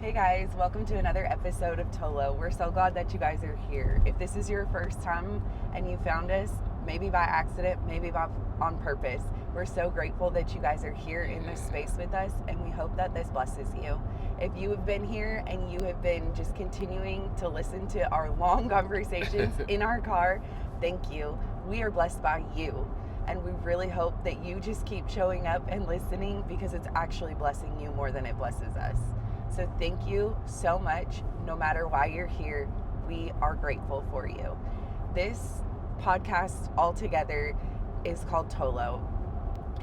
Hey guys, welcome to another episode of TOLO. We're so glad that you guys are here. If this is your first time and you found us, maybe by accident, maybe on purpose, we're so grateful that you guys are here in this space with us, and we hope that this blesses you. If you have been here and you have been just continuing to listen to our long conversations in our car, thank you. We are blessed by you. And we really hope that you just keep showing up and listening, because it's actually blessing you more than it blesses us. So thank you so much. No matter why you're here, we are grateful for you. This podcast altogether is called TOLO.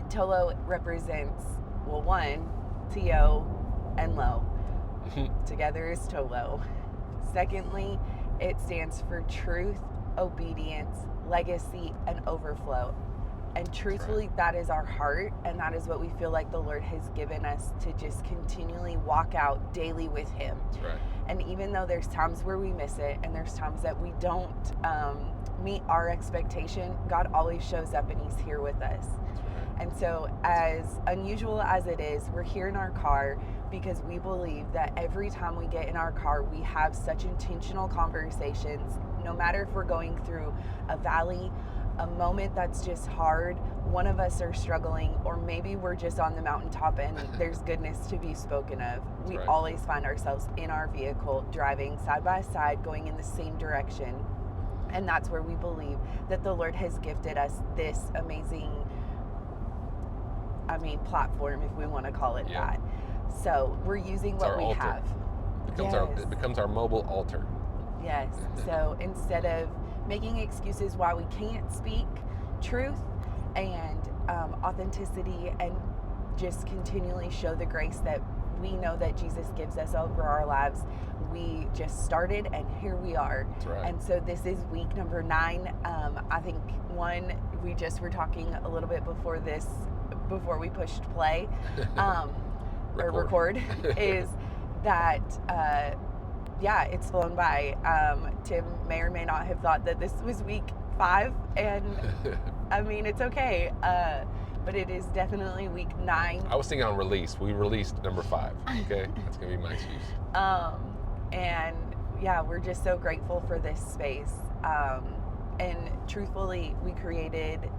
TOLO represents, well, one, T-O and LO. Together is TOLO. Secondly, it stands for truth, obedience, legacy, and overflow. And truthfully, that is our heart, and that is what we feel like the Lord has given us to just continually walk out daily with Him. That's right. And even though there's times where we miss it, and there's times that we don't meet our expectation, God always shows up and He's here with us. And so, as unusual as it is, we're here in our car because we believe that every time we get in our car, we have such intentional conversations, no matter if we're going through a valley, a moment that's just hard, one of us are struggling, or maybe we're just on the mountaintop and there's goodness to be spoken of. We right. always find ourselves in our vehicle, driving side by side, going in the same direction. And that's where we believe that the Lord has gifted us this amazing, platform, if we want to call it that. So we're using it's what we altar. have. It becomes our mobile altar. Yes. So instead of making excuses why we can't speak truth and authenticity, and just continually show the grace that we know that Jesus gives us over our lives, we just started and here we are. That's right. And so this is week number 9. I think we just were talking a little bit before we pushed play or record is that it's flown by. Tim may or may not have thought that this was week 5, and it's okay, but it is definitely week 9. I was thinking on release. We released number 5. Okay, that's gonna be my excuse. And we're just so grateful for this space. And truthfully, we created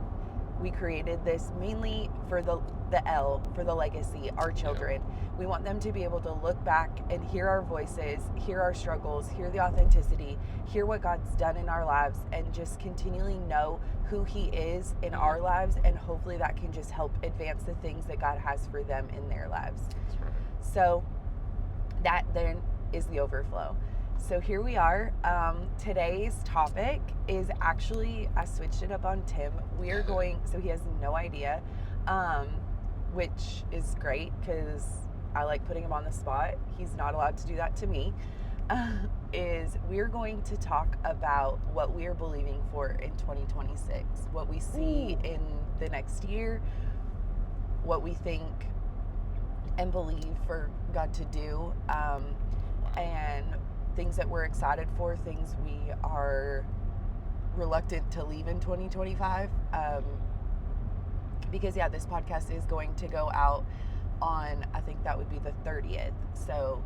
this mainly for the L, for the legacy, our children. We want them to be able to look back and hear our voices, hear our struggles, hear the authenticity, hear what God's done in our lives, and just continually know who He is in our lives. And hopefully that can just help advance the things that God has for them in their lives. That's right. So that then is the overflow. So here we are. Today's topic is actually, I switched it up on Tim. We are going, so he has no idea, which is great because I like putting him on the spot. He's not allowed to do that to me. We're going to talk about what we are believing for in 2026, what we see in the next year, what we think and believe for God to do, and things that we're excited for, things we are reluctant to leave in 2025. Because this podcast is going to go out on, I think that would be the 30th. So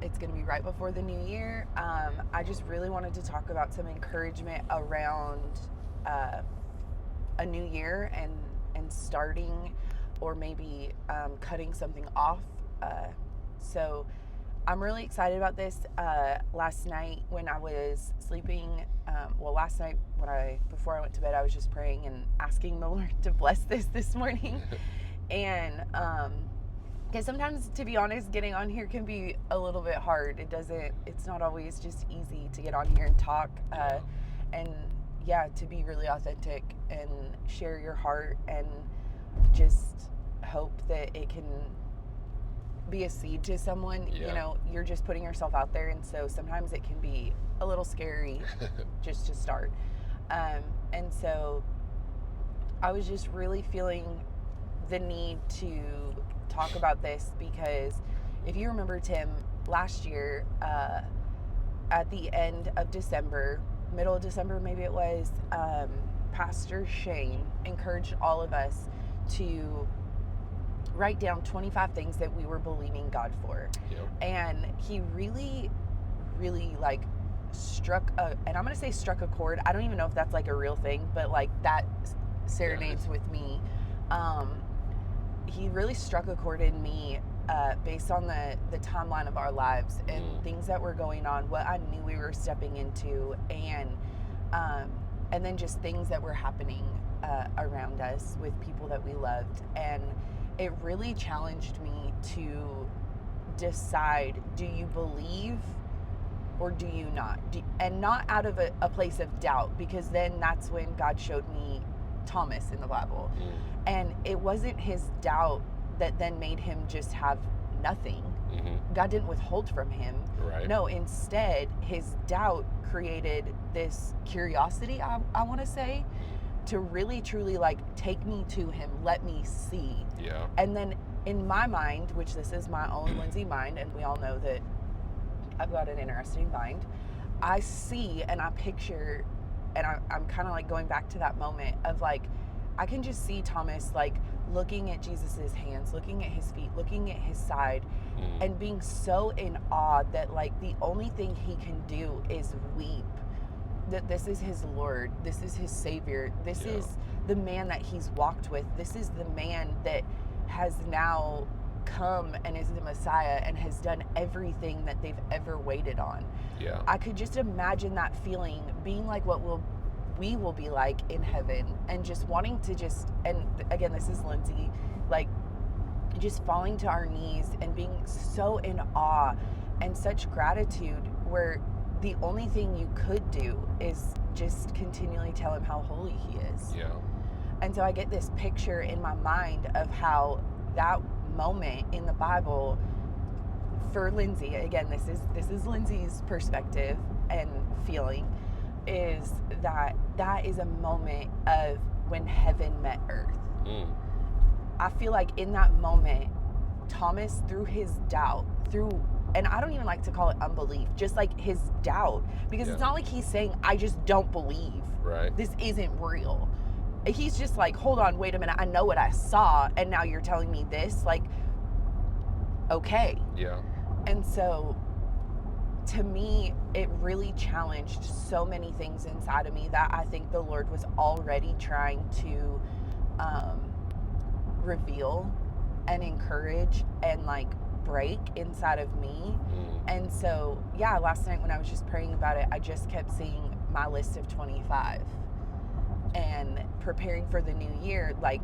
it's going to be right before the new year. I just really wanted to talk about some encouragement around a new year and starting, or maybe cutting something off. So I'm really excited about this. Last night when I was sleeping, last night before I went to bed, I was just praying and asking the Lord to bless this morning. And because sometimes, to be honest, getting on here can be a little bit hard. It's not always just easy to get on here and talk, and to be really authentic and share your heart, and just hope that it can be a seed to someone. You're just putting yourself out there, and so sometimes it can be a little scary just to start. And so I was just really feeling the need to talk about this, because if you remember, Tim, last year, at the end of December, middle of December maybe it was, Pastor Shane encouraged all of us to write down 25 things that we were believing God for. Yep. And he really, really like struck a chord. I don't even know if that's like a real thing, but like that serenades with me. He really struck a chord in me based on the timeline of our lives and things that were going on, what I knew we were stepping into, and then just things that were happening around us with people that we loved. And it really challenged me to decide, do you believe or do you not? And not out of a place of doubt, because then that's when God showed me Thomas in the Bible. And it wasn't his doubt that then made him just have nothing. God didn't withhold from him. Right. No, instead, his doubt created this curiosity, I want to say, to really, truly like take me to him, let me see. Yeah. And then in my mind, which this is my own Lindsay mind, and we all know that I've got an interesting mind, I see and I picture, and I'm kind of like going back to that moment of like, I can just see Thomas like looking at Jesus's hands, looking at his feet, looking at his side, and being so in awe that like the only thing he can do is weep. That this is his Lord, this is his Savior, this is the man that he's walked with, this is the man that has now come and is the Messiah and has done everything that they've ever waited on. Yeah. I could just imagine that feeling being like what we will be like in heaven, and just wanting to just, and again, this is Lindsay, like just falling to our knees and being so in awe and such gratitude, where the only thing you could do is just continually tell him how holy he is. Yeah. And so I get this picture in my mind of how that moment in the Bible for Lindsay, again, this is Lindsay's perspective and feeling, is that is a moment of when heaven met earth. I feel like in that moment, Thomas, through his doubt, and I don't even like to call it unbelief, just like his doubt, because it's not like he's saying, I just don't believe. Right. This isn't real. He's just like, hold on, wait a minute, I know what I saw, and now you're telling me this, like, okay. Yeah. And so, to me, it really challenged so many things inside of me that I think the Lord was already trying to reveal and encourage and like break inside of me. And so, yeah, last night when I was just praying about it, I just kept seeing my list of 25 and preparing for the new year. Like,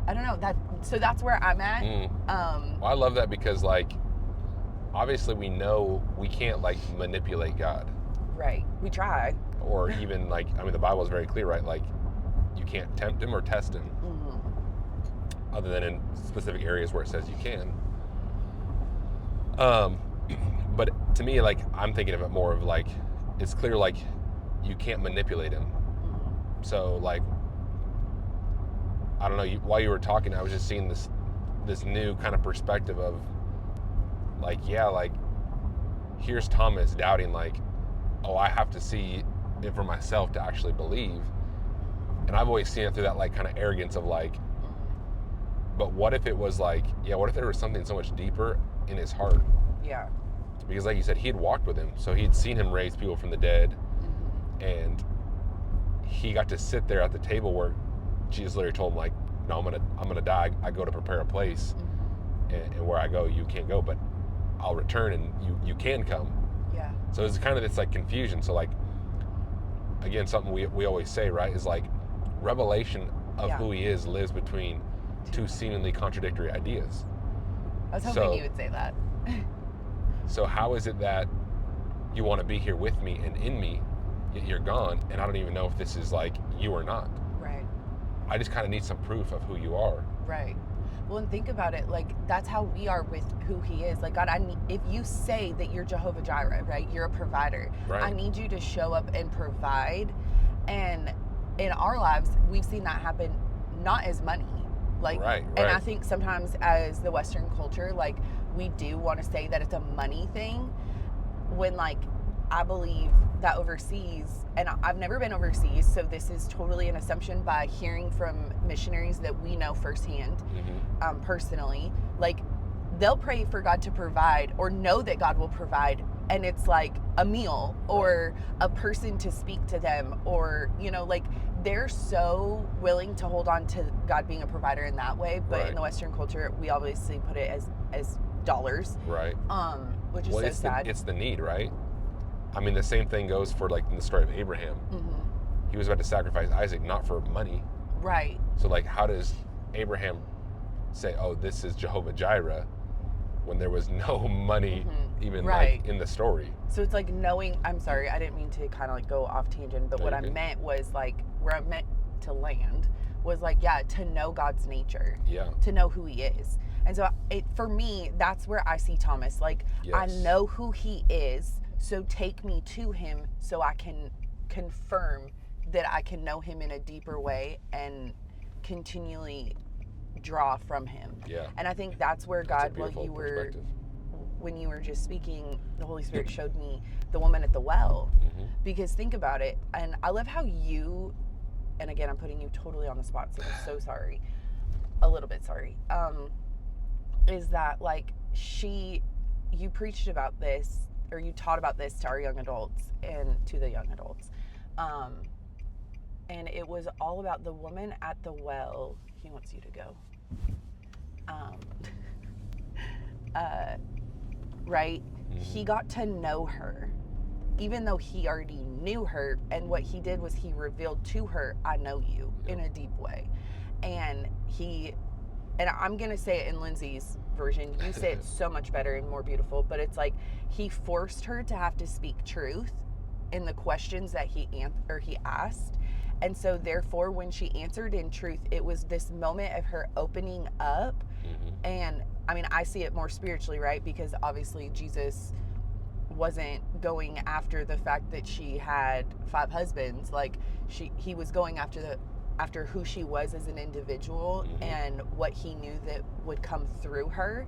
I don't know, so that's where I'm at. Well, I love that because like, obviously we know we can't like manipulate God. Right. We try. Or even like, I mean, the Bible is very clear, right? Like, you can't tempt him or test him. Other than in specific areas where it says you can. But to me, like, I'm thinking of it more of like, it's clear like you can't manipulate him. So like, I don't know, while you were talking, I was just seeing this new kind of perspective of like, yeah, like, here's Thomas doubting, like, oh, I have to see it for myself to actually believe. And I've always seen it through that like kind of arrogance of like, but what if it was like, yeah, what if there was something so much deeper in his heart? Yeah. Because like you said, he had walked with him, so he'd seen him raise people from the dead, and he got to sit there at the table where Jesus literally told him like, no, I'm gonna die. I go to prepare a place, and where I go, you can't go, but I'll return and you can come. Yeah. So it's kind of this like confusion. So like, again, something we always say, right, is like revelation of who he is lives between two seemingly contradictory ideas. I was hoping you would say that. So how is it that you want to be here with me and in me, yet you're gone, and I don't even know if this is like you or not? Right. I just kind of need some proof of who you are. Right. Well, and think about it, like, that's how we are with who he is. Like, God, if you say that you're Jehovah Jireh, right, you're a provider, right. I need you to show up and provide. And in our lives, we've seen that happen not as money. Like, right. And I think sometimes as the Western culture, like, we do want to say that it's a money thing, when, like, I believe that overseas, and I've never been overseas, so this is totally an assumption by hearing from missionaries that we know firsthand, personally, like they'll pray for God to provide or know that God will provide, and it's like a meal or a person to speak to them, or like they're so willing to hold on to God being a provider in that way. But in the Western culture, we obviously put it as dollars, which is so sad. It's the need, right? I mean, the same thing goes for like in the story of Abraham. He was about to sacrifice Isaac, not for money, right? So like, how does Abraham say, oh, this is Jehovah Jireh, when there was no money even like in the story? So it's like knowing, I'm sorry, I didn't mean to kind of like go off tangent, but what I meant was like where I meant to land was like, to know God's nature, to know who he is. And so for me, that's where I see Thomas. Like, I know who he is, so take me to him so I can confirm that I can know him in a deeper way and continually draw from him. And I think that's where God, when you were just speaking, the Holy Spirit showed me the woman at the well. Because think about it, and I love how you, and again, I'm putting you totally on the spot, so I'm so sorry, a little bit sorry, is that like you preached about this, or you taught about this to our young adults and to the young adults, and it was all about the woman at the well. He wants you to go. Right? He got to know her, even though he already knew her, and what he did was he revealed to her, I know you, in a deep way. And I'm gonna say it in Lindsay's version, you say it so much better and more beautiful, but it's like he forced her to have to speak truth in the questions that he asked. And so therefore, when she answered in truth, it was this moment of her opening up. And I mean, I see it more spiritually, right? Because obviously Jesus wasn't going after the fact that she had 5 husbands. Like he was going after who she was as an individual and what he knew that would come through her.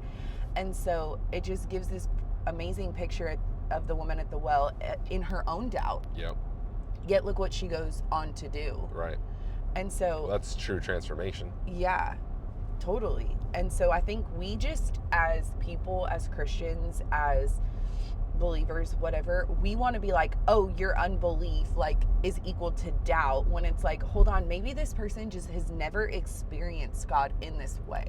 And so it just gives this amazing picture of the woman at the well in her own doubt. Yet look what she goes on to do. And so that's true transformation. Totally. And so I think we just, as people, as Christians, as believers, whatever, we want to be like, oh, your unbelief like is equal to doubt, when it's like, hold on, maybe this person just has never experienced God in this way.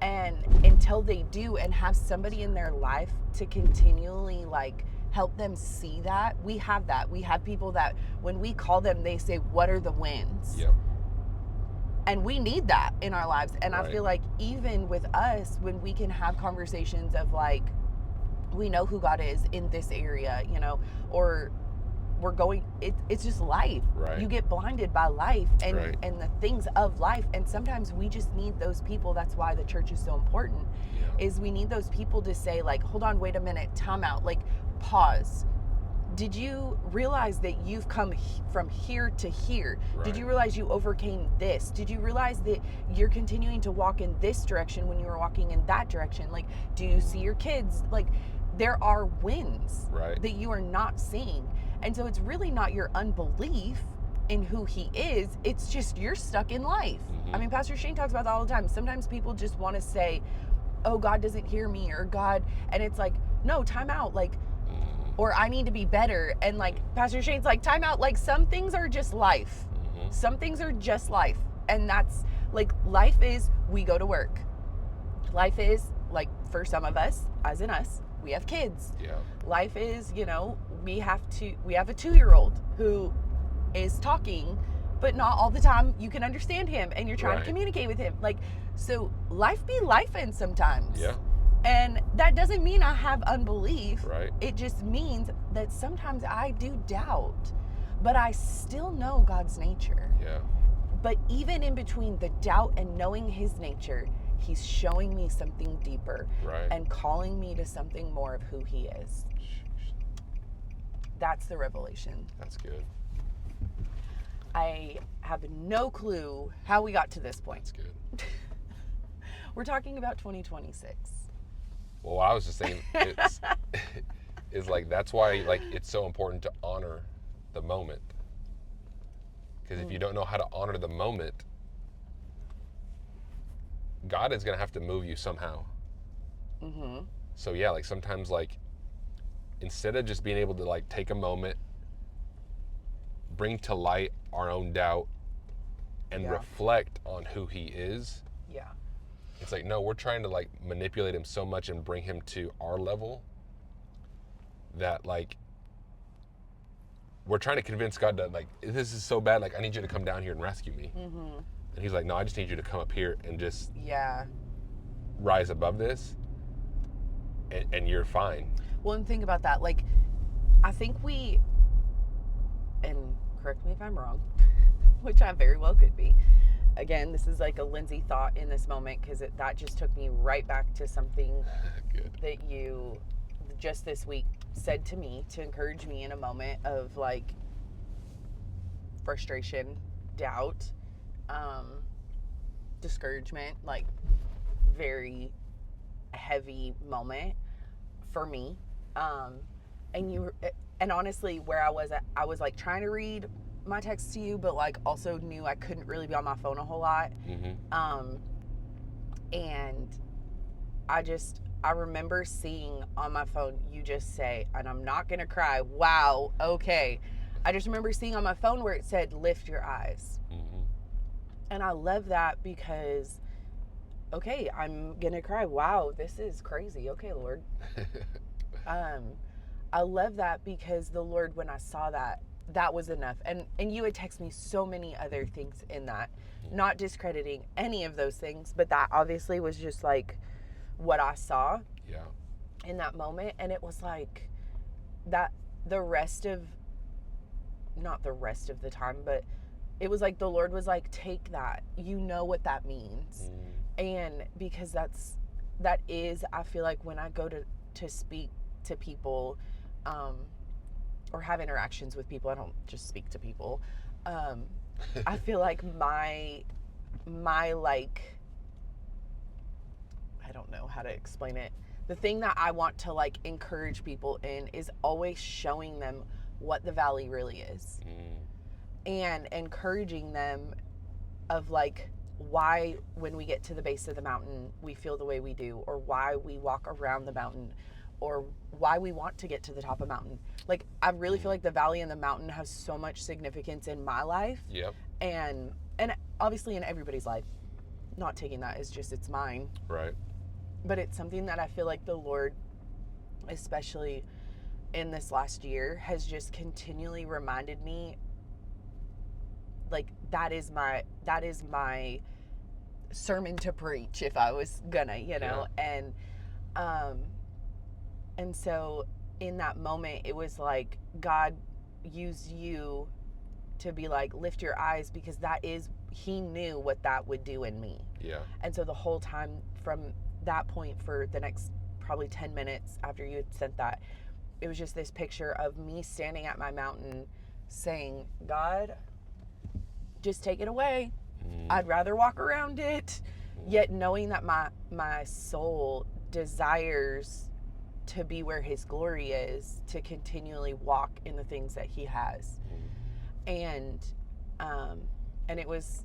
And until they do and have somebody in their life to continually like help them see that, we have people that when we call them, they say, what are the wins? And we need that in our lives. And I feel like even with us, when we can have conversations of like, we know who God is in this area, or we're going, it's just life. You get blinded by life and the things of life. And sometimes we just need those people. That's why the church is so important, is we need those people to say like, hold on, wait a minute, time out, like pause. Did you realize that you've come from here to here? Did you realize you overcame this? Did you realize that you're continuing to walk in this direction when you were walking in that direction? Like, do you see your kids? Like, there are wins that you are not seeing. And so it's really not your unbelief in who he is. It's just you're stuck in life. I mean, Pastor Shane talks about that all the time. Sometimes people just want to say, oh, God doesn't hear me, or God, and it's like, no, time out. Like, or I need to be better. And like Pastor Shane's like, time out. Like, some things are just life. Some things are just life. And that's like, life is, we go to work. Life is like, for some of us, as in us, we have kids. Life is, we have a 2-year-old who is talking, but not all the time you can understand him, and you're trying to communicate with him. Like, so life be lifing sometimes. And that doesn't mean I have unbelief. It just means that sometimes I do doubt, but I still know God's nature. But even in between the doubt and knowing his nature, he's showing me something deeper and calling me to something more of who he is. That's the revelation. That's good. I have no clue how we got to this point. That's good. We're talking about 2026. Well, I was just saying, is like, that's why like it's so important to honor the moment. Because if you don't know how to honor the moment, God is going to have to move you somehow. Mm-hmm. So yeah, like sometimes like instead of just being able to like take a moment, bring to light our own doubt and Yeah. reflect on who he is, Yeah. it's like, no, we're trying to like manipulate him so much and bring him to our level that like we're trying to convince God that like, this is so bad, like I need you to come down here and rescue me. Mm-hmm. And he's like, no, I just need you to come up here and just Yeah. rise above this, and you're fine. Well, and think about that. Like, I think and correct me if I'm wrong, which I very well could be. Again, this is like a Lindsay thought in this moment because that just took me right back to something Good. that you just this week said to me to encourage me in a moment of like frustration, doubt, discouragement, like very heavy moment for me. And honestly, where I was at, I was like trying to read my text to you, but like also knew I couldn't really be on my phone a whole lot. Mm-hmm. And I remember seeing on my phone, you just say, and I'm not going to cry. Wow. Okay. I just remember seeing on my phone where it said, lift your eyes. Mm-hmm. And I love that because, okay, I'm going to cry. Wow. This is crazy. Okay, Lord. I love that because the Lord, when I saw that, that was enough. And you had texted me so many other things in that, not discrediting any of those things, but that obviously was just like what I saw Yeah. in that moment. And it was like that the rest of, not the rest of the time, but it was like the Lord was like, take that. You know what that means. And because that is, I feel like when I go to speak to people, or have interactions with people, I don't just speak to people. I feel like my like, I don't know how to explain it. The thing that I want to like encourage people in is always showing them what the valley really is, and encouraging them of like why when we get to the base of the mountain we feel the way we do, or why we walk around the mountain, or why we want to get to the top of the mountain. Like I really feel like the valley and the mountain has so much significance in my life. Yep. And obviously in everybody's life. Not taking that as just it's mine. Right. But it's something that I feel like the Lord, especially in this last year, has just continually reminded me, like that is my sermon to preach if I was gonna, Yeah. and so in that moment it was like God used you to be like, lift your eyes, because he knew what that would do in me. Yeah. And so the whole time from that point for the next probably 10 minutes after you had sent that, it was just this picture of me standing at my mountain saying, God, just take it away. I'd rather walk around it. Yet knowing that my soul desires to be where his glory is, to continually walk in the things that he has. And it was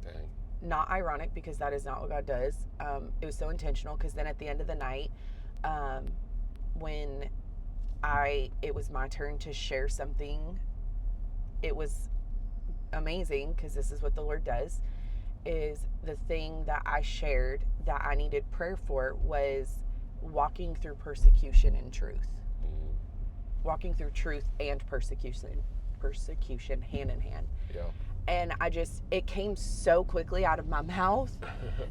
not ironic, because that is not what God does. It was so intentional, because then at the end of the night, when it was my turn to share something, it was amazing, because this is what the Lord does, is the thing that I shared that I needed prayer for was walking through persecution and truth. Walking through truth and persecution hand in hand. Yeah. And it came so quickly out of my mouth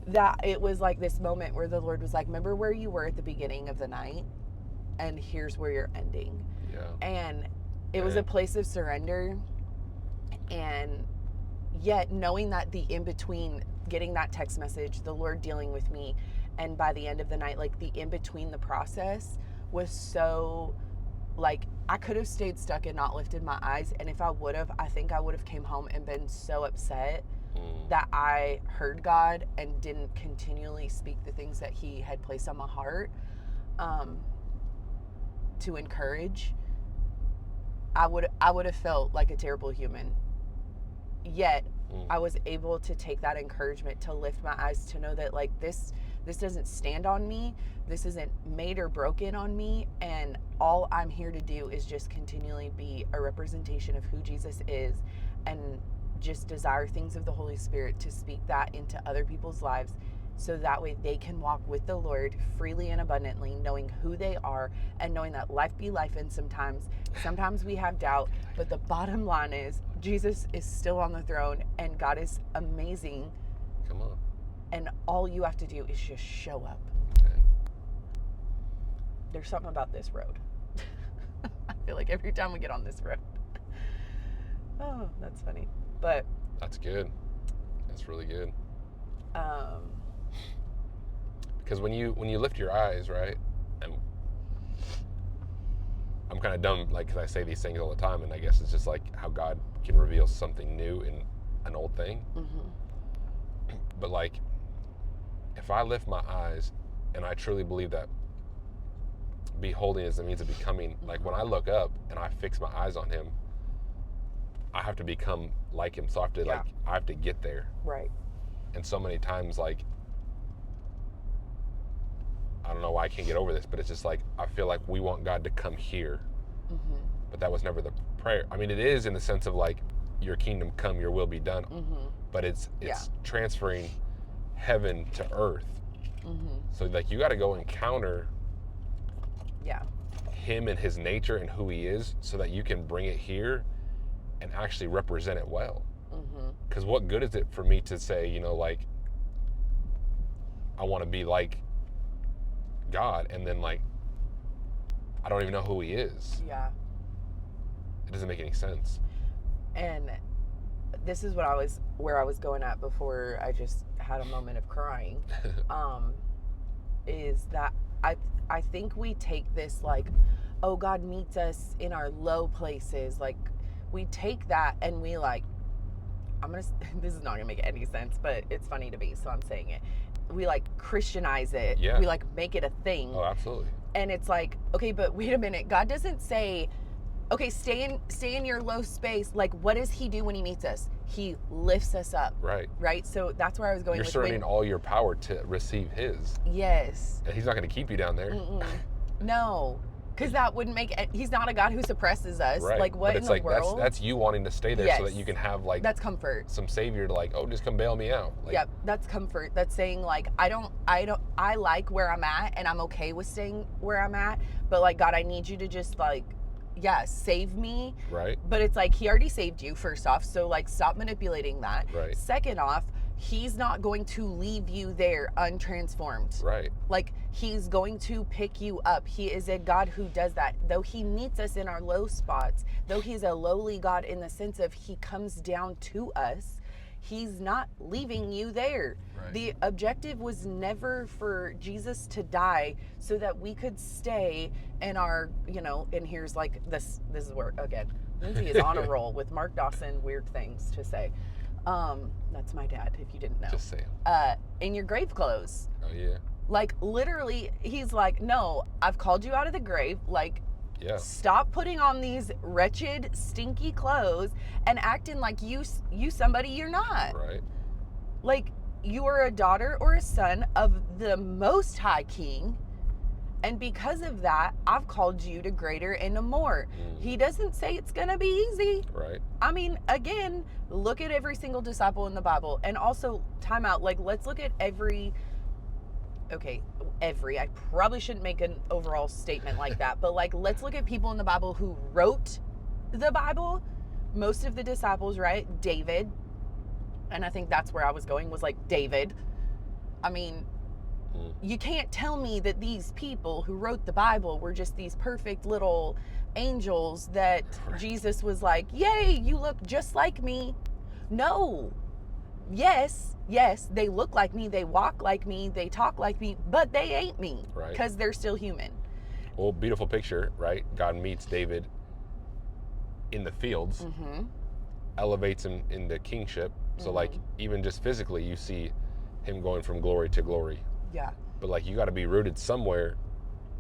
that it was like this moment where the Lord was like, remember where you were at the beginning of the night, and here's where you're ending. Yeah. And it was a place of surrender. And yet knowing that the in-between, getting that text message, the Lord dealing with me, and by the end of the night, like the in-between, the process was so, like, I could have stayed stuck and not lifted my eyes. And if I would have, I think I would have came home and been so upset that I heard God and didn't continually speak the things that he had placed on my heart, to encourage. I would have felt like a terrible human. Yet I was able to take that encouragement to lift my eyes to know that like this doesn't stand on me. This isn't made or broken on me, and all I'm here to do is just continually be a representation of who Jesus is, and just desire things of the Holy Spirit to speak that into other people's lives, so that way they can walk with the Lord freely and abundantly, knowing who they are and knowing that life be life. And sometimes we have doubt, but the bottom line is Jesus is still on the throne and God is amazing. Come on. And all you have to do is just show up. Okay. There's something about this road. I feel like every time we get on this road. Oh, that's funny. But that's good. That's really good. Because when you lift your eyes, right, and I'm kind of dumb, like, because I say these things all the time, and I guess it's just like how God can reveal something new in an old thing. Mm-hmm. But like, if I lift my eyes, and I truly believe that beholding is the means of becoming, like when I look up and I fix my eyes on him, I have to become like him. So I have to I have to get there. Right. And so many times, like, I don't know why I can't get over this, but it's just like, I feel like we want God to come here. Mm-hmm. But that was never the prayer. I mean, it is in the sense of like, your kingdom come, your will be done. Mm-hmm. But it's transferring heaven to earth. Mm-hmm. So like, you got to go encounter him and his nature and who he is, so that you can bring it here and actually represent it well. Because what good is it for me to say, you know, like, I want to be like God, and then like, I don't even know who he is. Yeah. It doesn't make any sense. And this is where I was going at before I just had a moment of crying. Is that I think we take this like, oh, God meets us in our low places. Like, we take that and we like, this is not gonna make any sense, but it's funny to me, so I'm saying it. We like Christianize it. Yeah. We like make it a thing. Oh, absolutely. And it's like, okay, but wait a minute. God doesn't say, okay, stay in your low space. Like, what does he do when he meets us? He lifts us up. Right. Right. So that's where I was going. You're surrendering all your power to receive his. Yes. And he's not going to keep you down there. No. Because that wouldn't make it. He's not a God who suppresses us. Right. Like, what but it's in like, the world? That's you wanting to stay there, so that you can have like, that's comfort. Some savior to like, oh, just come bail me out. Like, yep, that's comfort. That's saying like, I like where I'm at, and I'm okay with staying where I'm at. But like, God, I need you to just like, save me. Right. But it's like, he already saved you, first off. So like, stop manipulating that. Right. Second off, he's not going to leave you there untransformed. Right. Like, he's going to pick you up. He is a God who does that. Though he meets us in our low spots, though he's a lowly God in the sense of he comes down to us, he's not leaving you there. Right. The objective was never for Jesus to die so that we could stay in our, and here's like this is where, again, Lindsay is on a roll with Mark Dawson, weird things to say. That's my dad, if you didn't know. Just say in your grave clothes. Oh, yeah. Like, literally, he's like, no, I've called you out of the grave. Like, stop putting on these wretched, stinky clothes and acting like you somebody you're not. Right. Like, you are a daughter or a son of the Most High King. And because of that, I've called you to greater and to more. He doesn't say it's going to be easy. Right. I mean, again, look at every single disciple in the Bible. And also, time out. Like, let's look at I probably shouldn't make an overall statement like that. But, like, let's look at people in the Bible who wrote the Bible. Most of the disciples, right? David. And I think that's where I was going, was like David. I mean, you can't tell me that these people who wrote the Bible were just these perfect little angels that Jesus was like, yay, you look just like me. No. Yes, they look like me, they walk like me, they talk like me, but they ain't me. Right. Because they're still human. Well, beautiful picture, right? God meets David in the fields, elevates him into kingship. So like, even just physically, you see him going from glory to glory. Yeah. But like, you got to be rooted somewhere.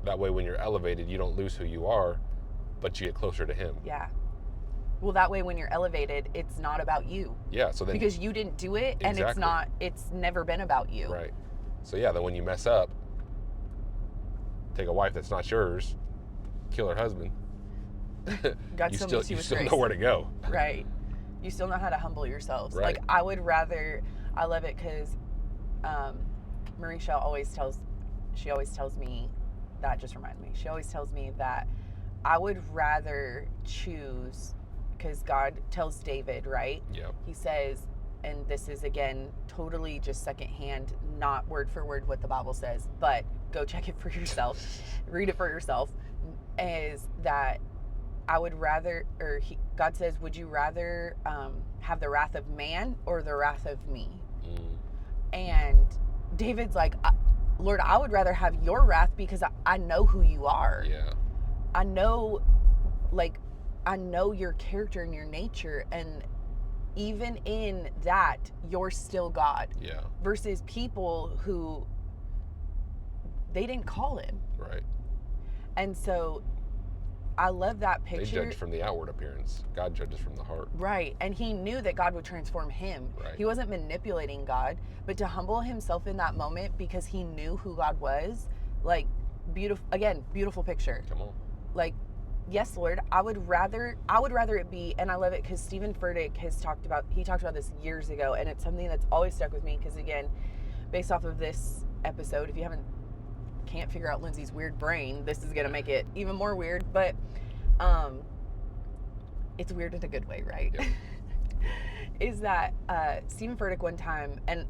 That way, when you're elevated, you don't lose who you are, but you get closer to him. Yeah. Well, that way when you're elevated, it's not about you. Yeah, so then because you didn't do it, and exactly. it's never been about you. Right. So yeah, then when you mess up, take a wife that's not yours, kill her husband. God you still still meets you you with still grace. know where to go. Right. You still know how to humble yourselves. Right. Like I would rather. I love it because Marisha always tells me that just reminds me. She always tells me that I would rather choose, because God tells David, right? Yeah. He says, and this is again totally just secondhand, not word for word what the Bible says, but go check it for yourself, read it for yourself, is that I would rather, God says, would you rather have the wrath of man or the wrath of me? And David's like, Lord, I would rather have your wrath because I know who you are. Yeah. I know your character and your nature, and even in that, you're still God. Yeah. Versus people who they didn't call him. Right. And so I love that picture. They judge from the outward appearance. God judges from the heart. Right. And he knew that God would transform him. Right. He wasn't manipulating God, but to humble himself in that moment because he knew who God was, like, beautiful picture. Come on. Like, yes, Lord, I would rather it be, and I love it because Stephen Furtick talked about this years ago, and it's something that's always stuck with me because, again, based off of this episode, if you can't figure out Lindsay's weird brain, this is going to make it even more weird, but it's weird in a good way, right? Yep. Is that Stephen Furtick one time, and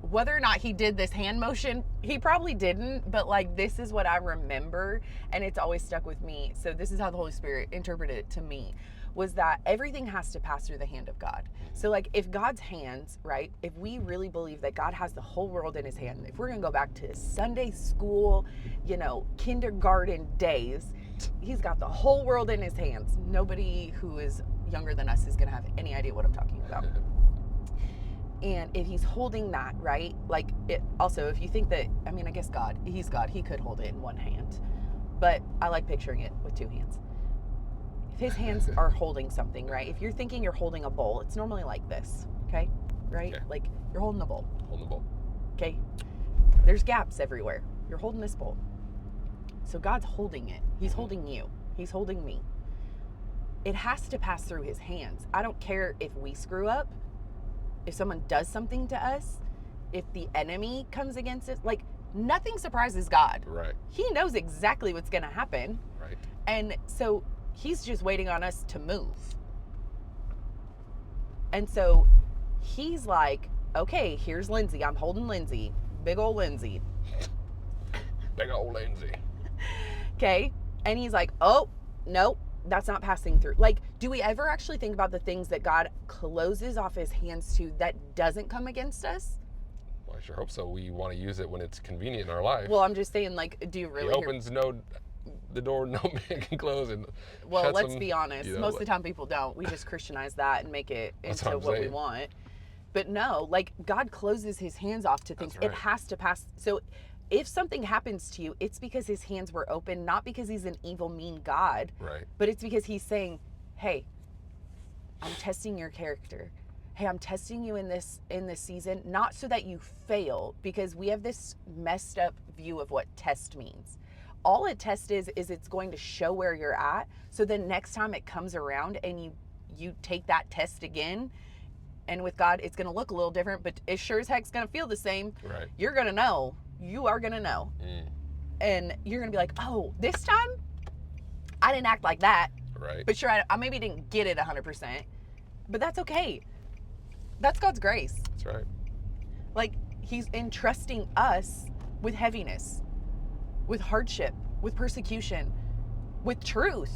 whether or not he did this hand motion, he probably didn't, but like this is what I remember, and it's always stuck with me. So this is how the Holy Spirit interpreted it to me, was that everything has to pass through the hand of God. So like if God's hands, right, if we really believe that God has the whole world in his hand, if we're gonna go back to Sunday school, kindergarten days, he's got the whole world in his hands. Nobody who is younger than us is gonna have any idea what I'm talking about. And if he's holding that, right, like it also, if you think that, I mean, I guess he's God, he could hold it in one hand, but I like picturing it with two hands. If his hands are holding something, right, if you're thinking you're holding a bowl, it's normally like this, okay, right? Okay. Like you're holding a bowl. Holding the bowl. Okay. There's gaps everywhere. You're holding this bowl. So God's holding it. He's holding you. He's holding me. It has to pass through his hands. I don't care if we screw up, if someone does something to us, if the enemy comes against us, like nothing surprises God. Right. He knows exactly what's going to happen. Right. And so he's just waiting on us to move. And so he's like, okay, here's Lindsay. I'm holding Lindsay. Big old Lindsay. Big old Lindsay. Okay. And he's like, oh, nope, that's not passing through. Like, do we ever actually think about the things that God closes off his hands to that doesn't come against us? Well, I sure hope so. We want to use it when it's convenient in our life. Well, I'm just saying, like, do you really? He opens the door no man can close, and well, let's them, be honest. Most of the time, people don't. We just Christianize that and make it into what we want. But no, like God closes his hands off to things. Right. It has to pass. So if something happens to you, it's because his hands were open, not because he's an evil, mean God. Right. But it's because he's saying, hey, I'm testing your character. Hey, I'm testing you in this season, not so that you fail, because we have this messed up view of what test means. All a test is it's going to show where you're at. So then next time it comes around and you take that test again, and with God, it's going to look a little different, but it sure as heck's going to feel the same. Right. You're going to know. You are going to know. And you're going to be like, oh, this time I didn't act like that. Right. But sure, I maybe didn't get it 100%. But that's okay. That's God's grace. That's right. Like, he's entrusting us with heaviness, with hardship, with persecution, with truth.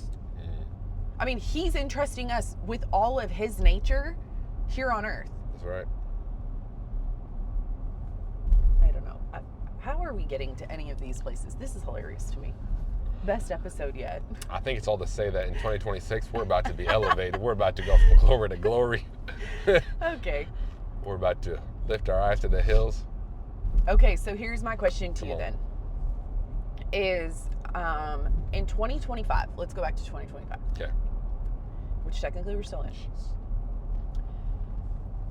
I mean, he's entrusting us with all of his nature here on earth. That's right. I don't know. How are we getting to any of these places? This is hilarious to me. Best episode yet. I think it's all to say that in 2026, we're about to be elevated. We're about to go from glory to glory. Okay. We're about to lift our eyes to the hills. Okay, so here's my question to you then. Is in 2025, let's go back to 2025. Okay. which technically we're still in. Jeez.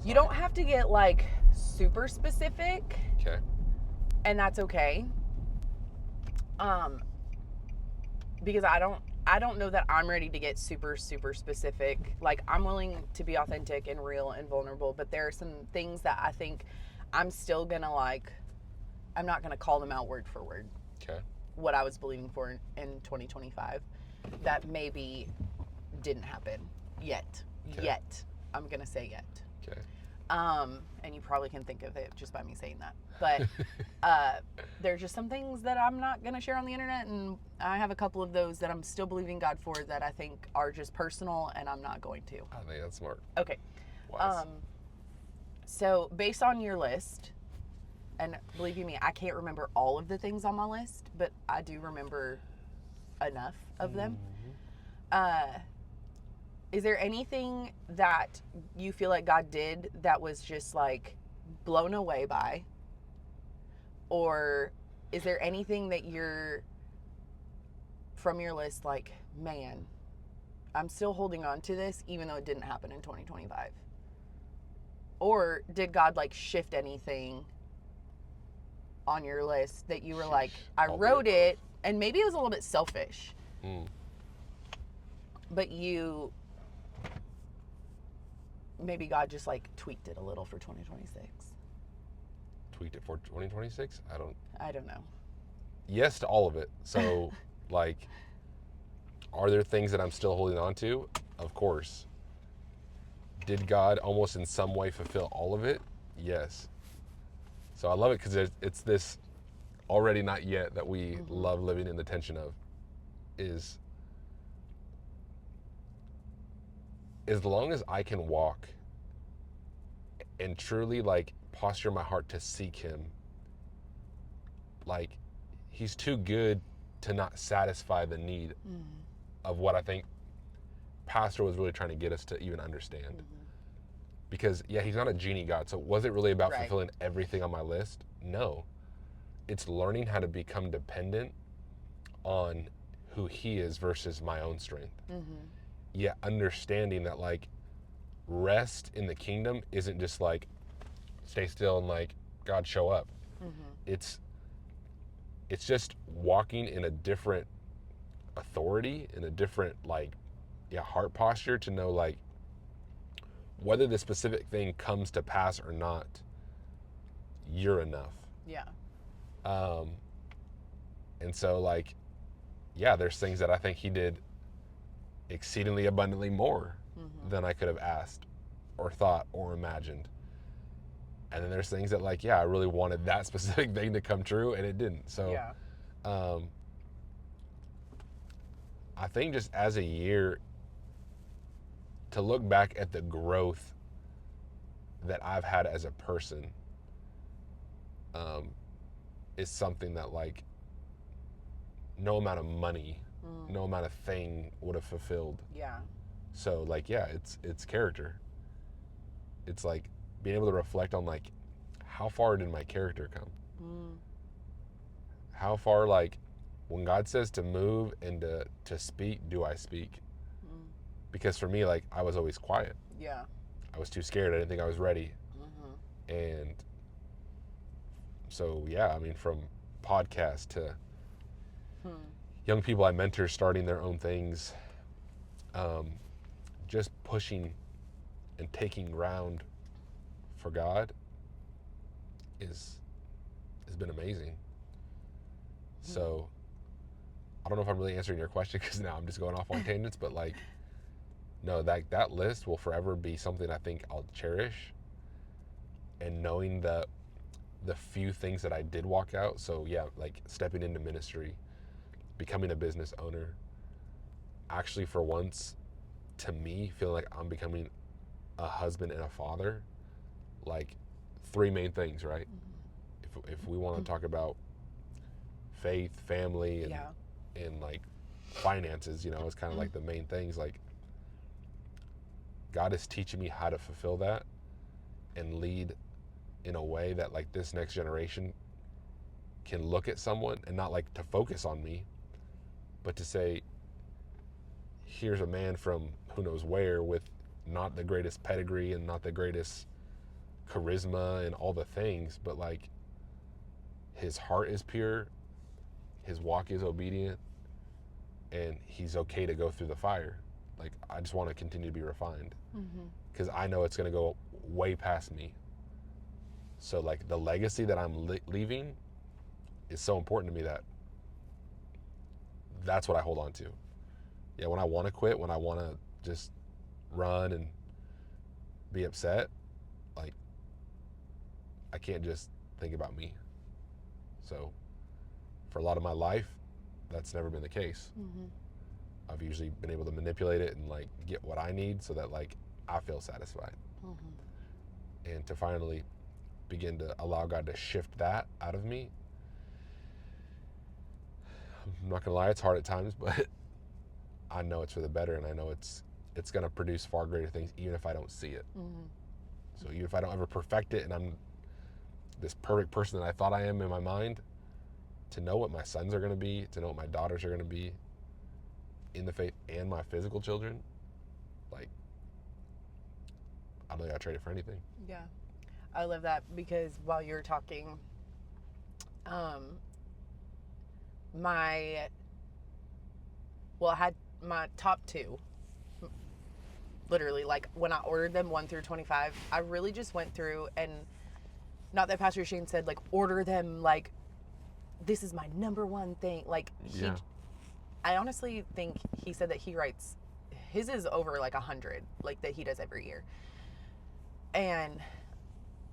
You don't have to get like super specific, Okay. and that's okay. Because I don't know that I'm ready to get super specific. Like, I'm willing to be authentic and real and vulnerable, but there are some things that I think I'm still gonna like. I'm not gonna call them out word for word. Okay. What I was believing for in 2025, that maybe didn't happen yet. Okay. Yet, I'm gonna say yet. Okay. And you probably can think of it just by me saying that. But there's just some things that I'm not going to share on the internet, and I have a couple of those that I'm still believing God for that I think are just personal, and I'm not going to. I think that's smart. Okay. Wise. So based on your list, and believe you me, I can't remember all of the things on my list, but I do remember enough of them. Is there anything that you feel like God did that was just like blown away by? Or is there anything that you're from your list like, man, I'm still holding on to this even though it didn't happen in 2025? Or did God like shift anything on your list that you were like, I wrote it, and maybe it was a little bit selfish, but maybe God just like tweaked it a little for 2026. Tweaked it for 2026? I don't know. Yes to all of it. So, like, are there things that I'm still holding on to? Of course. Did God almost in some way fulfill all of it? Yes. So I love it because it's this already not yet that we love living in the tension of, is as long as I can walk and truly like posture my heart to seek him, like, he's too good to not satisfy the need of what I think Pastor was really trying to get us to even understand. Because yeah, he's not a genie God. So was it really about fulfilling everything on my list? No. It's learning how to become dependent on who he is versus my own strength. Yet understanding that like rest in the kingdom isn't just like stay still and like God show up. It's just walking in a different authority, in a different like heart posture to know like whether the specific thing comes to pass or not, you're enough. Yeah. And so like, yeah, there's things that I think he did exceedingly abundantly more than I could have asked or thought or imagined. And then there's things that like, yeah, I really wanted that specific thing to come true and it didn't. So I think just as a year to look back at the growth that I've had as a person is something that like no amount of money, no amount of thing would have fulfilled. Yeah. So like, yeah, it's character. It's like being able to reflect on like, how far did my character come? How far, like when God says to move and to speak, do I speak? Because for me, like I was always quiet. Yeah. I was too scared. I didn't think I was ready. And so, yeah, I mean, from podcast to young people I mentor starting their own things, just pushing and taking ground for God has been amazing. So I don't know if I'm really answering your question because now I'm just going off on tangents, but like, no, that list will forever be something I think I'll cherish. And knowing that the few things that I did walk out, so yeah, like stepping into ministry, becoming a business owner, actually for once, to me, feeling like I'm becoming a husband and a father, like three main things, right? If we want to talk about faith, family, and like finances, it's kind of like the main things. Like God is teaching me how to fulfill that and lead in a way that like this next generation can look at someone and not like to focus on me, but to say, here's a man from who knows where with not the greatest pedigree and not the greatest charisma and all the things, but like his heart is pure, his walk is obedient, and he's okay to go through the fire. Like, I just want to continue to be refined because I know it's going to go way past me. So like the legacy that I'm leaving is so important to me that that's what I hold on to. Yeah, when I want to quit, when I want to just run and be upset, like, I can't just think about me. So for a lot of my life, that's never been the case. I've usually been able to manipulate it and like get what I need so that like I feel satisfied. And to finally begin to allow God to shift that out of me, I'm not gonna lie, it's hard at times, but I know it's for the better, and I know it's gonna produce far greater things even if I don't see it. So even if I don't ever perfect it and I'm this perfect person that I thought I am in my mind, to know what my sons are gonna be, to know what my daughters are gonna be in the faith, and my physical children, like, I don't think I'd trade it for anything. Yeah. I love that because while you're talking, I had my top two, literally, like when I ordered them 1 through 25, I really just went through, and not that Pastor Shane said like order them like this is my number one thing. Like I honestly think he said that he writes, his is over like 100, like that he does every year. And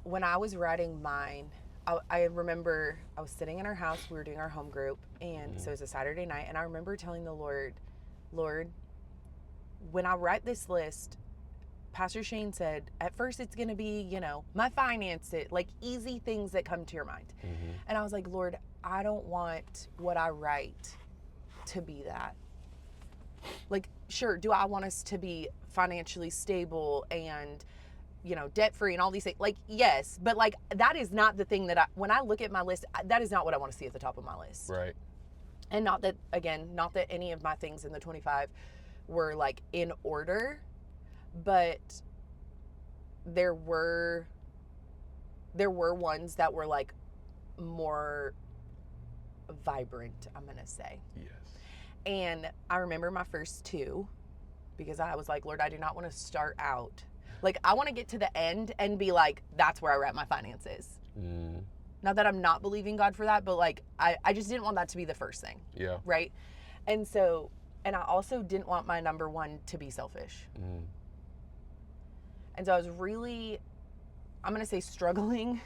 when I was writing mine, I remember I was sitting in our house, we were doing our home group, and so it was a Saturday night, and I remember telling the Lord, when I write this list, Pastor Shane said, at first it's going to be, my finances, like easy things that come to your mind. And I was like, Lord, I don't want what I write to be that. Like, sure, do I want us to be financially stable and, debt free and all these things? Like, yes, but like, that is not the thing that when I look at my list, that is not what I want to see at the top of my list. Right. And not that any of my things in the 25 were like in order, but there were ones that were like more vibrant, I'm gonna say. Yes. And I remember my first two, because I was like, Lord, I do not want to start out, like, I want to get to the end and be like, that's where I wrap my finances. Not that I'm not believing God for that, but like I just didn't want that to be the first thing. Yeah. Right. And I also didn't want my number one to be selfish. And so I was really, I'm going to say, struggling.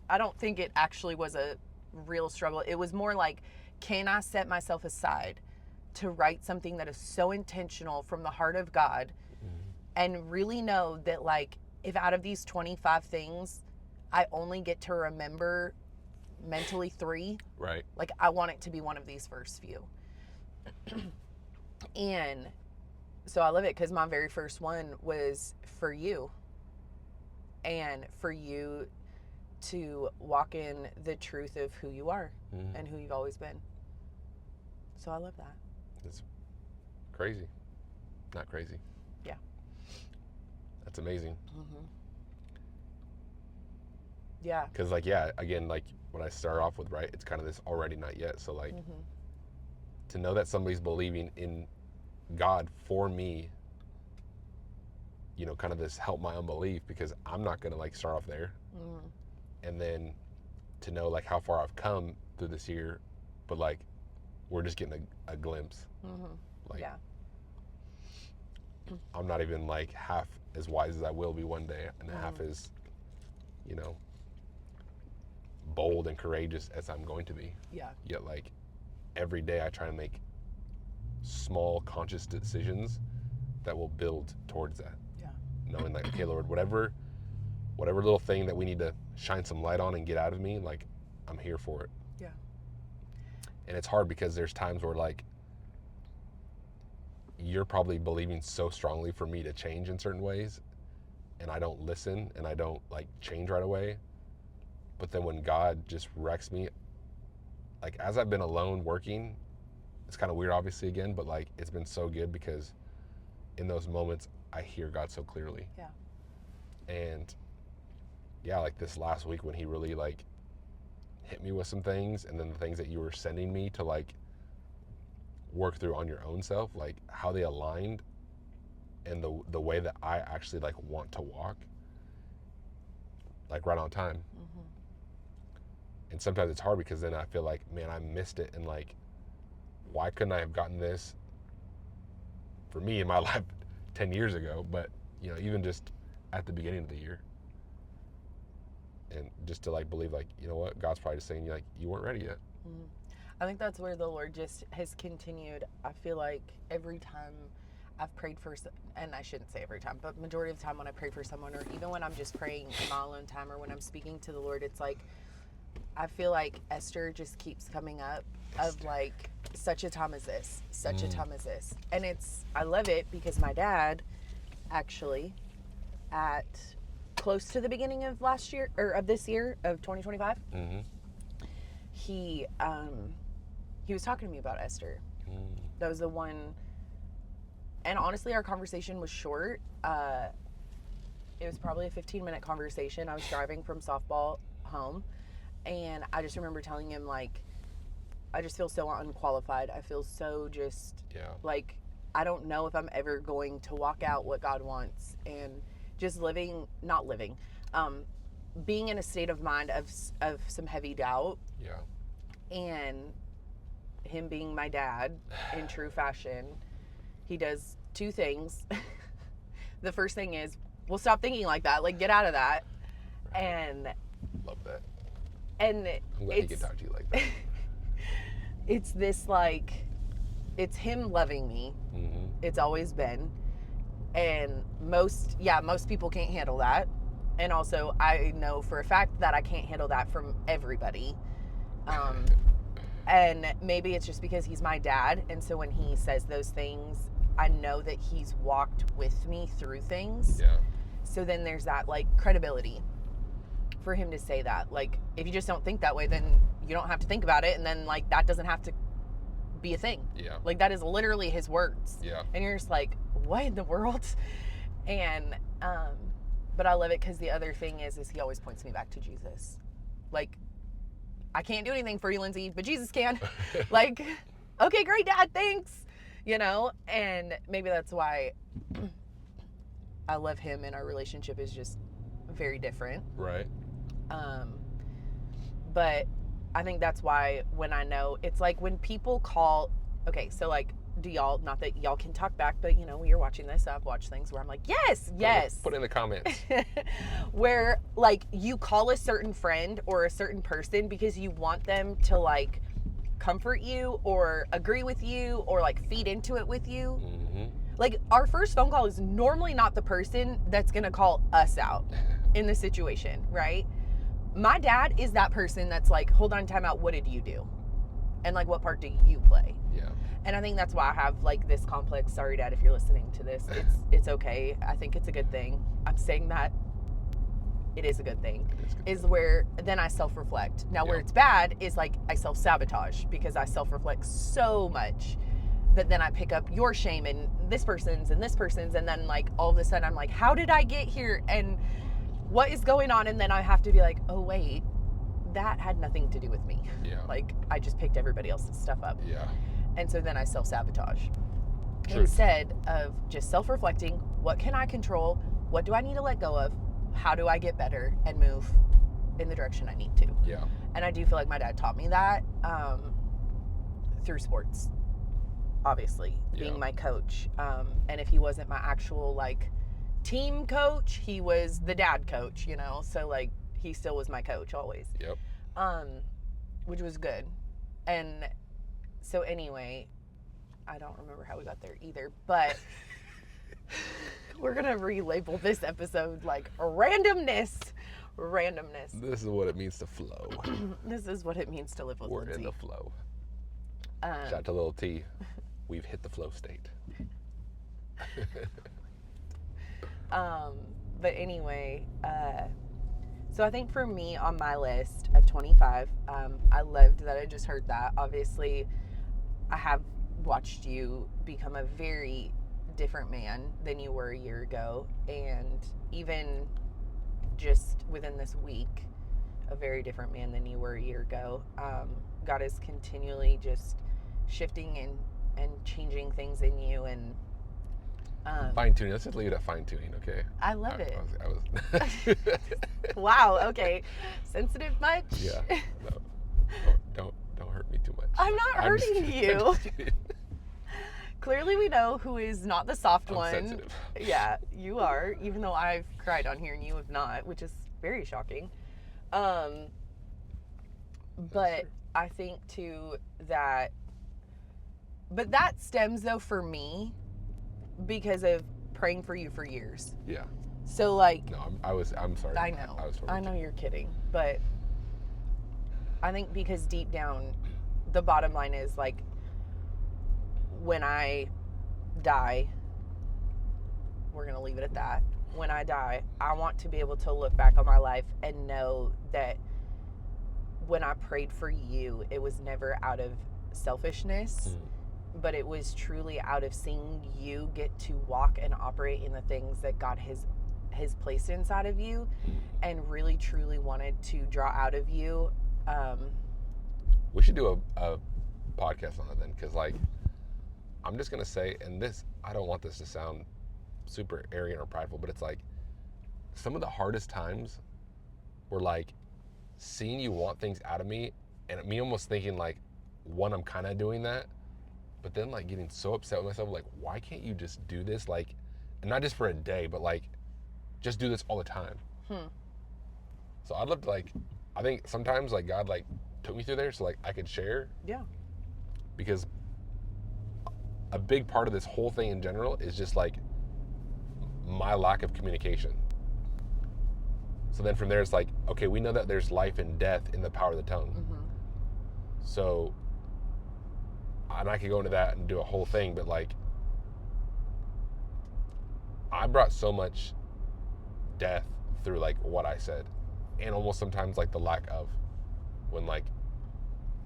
I don't think it actually was a real struggle. It was more like, can I set myself aside to write something that is so intentional from the heart of God, and really know that, like, if out of these 25 things, I only get to remember mentally 3, right? Like, I want it to be one of these first few. And so I love it because my very first one was for you, and for you to walk in the truth of who you are and who you've always been. So I love that. It's crazy. Not crazy. Yeah. That's amazing. Yeah. Because, like, yeah, again, like, when I start off with, right, it's kind of this already not yet. So, like, to know that somebody's believing in God for me, kind of this help my unbelief, because I'm not going to, like, start off there. And then to know, like, how far I've come through this year, but, like, we're just getting a glimpse. Like, yeah. I'm not even, like, half as wise as I will be one day, and half as, bold and courageous as I'm going to be. Yeah. Yet, like, every day I try to make small conscious decisions that will build towards that. Yeah. Knowing, like, okay, Lord, whatever little thing that we need to shine some light on and get out of me, like, I'm here for it. Yeah. And it's hard because there's times where, like, you're probably believing so strongly for me to change in certain ways, and I don't listen and I don't, like, change right away. But then when God just wrecks me, like, as I've been alone working, it's kind of weird, obviously, again, but like it's been so good because in those moments I hear God so clearly. Yeah. And yeah, like this last week when he really like hit me with some things, and then the things that you were sending me to like work through on your own self, like how they aligned and the way that I actually like want to walk, like right on time. Mm-hmm. And sometimes it's hard because then I feel like, man, I missed it, and like, why couldn't I have gotten this for me in my life 10 years ago? But you know, even just at the beginning of the year, and just to like believe, like, you know what, God's probably just saying, like, you weren't ready yet. Mm-hmm. I think that's where the Lord just has continued. I feel like every time I've prayed for, and I shouldn't say every time, but majority of the time when I pray for someone, or even when I'm just praying in my alone time, or when I'm speaking to the Lord, it's like, I feel like Esther just keeps coming up of like, such a time as this, such a time as this. And I love it because my dad actually at close to the beginning of last year, or of this year of 2025, he was talking to me about Esther. That was the one, and honestly our conversation was short. It was probably a 15-minute conversation. I was driving from softball home, and I just remember telling him, like, I just feel so unqualified. I feel so just like, I don't know if I'm ever going to walk out what God wants, and just being in a state of mind of some heavy doubt. And him being my dad in true fashion, he does two things. The first thing is, well, stop thinking like that. Like, get out of that. Right. And love that. And I'm glad he can talk to you like that. It's this, like, it's him loving me. Mm-hmm. It's always been. And most people can't handle that. And also, I know for a fact that I can't handle that from everybody. And maybe it's just because he's my dad, and so when he says those things, I know that he's walked with me through things. Yeah. So then there's that, like, credibility for him to say that. Like, if you just don't think that way, then you don't have to think about it, and then, like, that doesn't have to be a thing. Yeah. Like, that is literally his words. Yeah. And you're just like, what in the world? And but I love it because the other thing is he always points me back to Jesus. Like, I can't do anything for you, Lindsay, but Jesus can. Like, okay, great, Dad, thanks. You know, and maybe that's why I love him, and our relationship is just very different. Right. But I think that's why when I know, it's like when people call, okay, so like, do y'all, not that y'all can talk back, but you know, when you're watching this, I've watched things where I'm like, yes. Put in the comments. Where like you call a certain friend or a certain person because you want them to like comfort you or agree with you or like feed into it with you. Mm-hmm. Like, our first phone call is normally not the person that's gonna call us out in the situation, right? My dad is that person that's like, hold on, time out, what did you do? And like, what part do you play? Yeah. And I think that's why I have like this complex. Sorry, Dad, if you're listening to this. It's okay. I think it's a good thing. I'm saying that it is a good thing. Is where then I self-reflect. Now, where it's bad is like I self-sabotage because I self-reflect so much that then I pick up your shame and this person's, and then like all of a sudden I'm like, how did I get here? And what is going on? And then I have to be like, oh wait, that had nothing to do with me. Yeah. Like, I just picked everybody else's stuff up. Yeah. And so then I self-sabotage. Truth. Instead of just self-reflecting, what can I control? What do I need to let go of? How do I get better and move in the direction I need to? Yeah. And I do feel like my dad taught me that through sports, obviously, being my coach. And if he wasn't my actual, like, team coach, he was the dad coach, you know? So, like, he still was my coach always. Yep. Which was good. And so anyway, I don't remember how we got there either, but we're going to relabel this episode like randomness. This is what it means to flow. This is what it means to live with We're Lindsay. in the flow. Shout out to Lil T. We've hit the flow state. But anyway, so I think for me on my list of 25, I loved that I just heard that. Obviously, I have watched you become a very different man than you were a year ago, and even just within this week, a very different man than you were a year ago. God is continually just shifting and changing things in you, and fine tuning. Let's just leave it at fine tuning, okay? I love it. I was Wow. Okay. Sensitive much? Yeah. No, don't hurt me too much. I'm not hurting just you. I'm just kidding. Clearly, we know who is not the soft I'm one. sensitive. Yeah, you are. Even though I've cried on here and you have not, which is very shocking. But true. I think too that, but that stems though for me because of praying for you for years. Yeah. So like, No, I'm sorry. I know. I was totally I know you're kidding, but I think because deep down, the bottom line is like, when I die, we're gonna leave it at that. When I die, I want to be able to look back on my life and know that when I prayed for you, it was never out of selfishness, but it was truly out of seeing you get to walk and operate in the things that God has placed inside of you, and really truly wanted to draw out of you. We should do a podcast on it then, because like, I'm just gonna say, and this, I don't want this to sound super arrogant or prideful, but it's like some of the hardest times were like seeing you want things out of me, and me almost thinking like, one, I'm kind of doing that, but then like getting so upset with myself, like, why can't you just do this, like, and not just for a day, but like just do this all the time. So I'd love to, like, I think sometimes like God like took me through there so like I could share. Yeah. Because a big part of this whole thing in general is just like my lack of communication. So then from there it's like, okay, we know that there's life and death in the power of the tongue. So, and I could go into that and do a whole thing, but like, I brought so much death through like what I said, and almost sometimes like the lack of, when like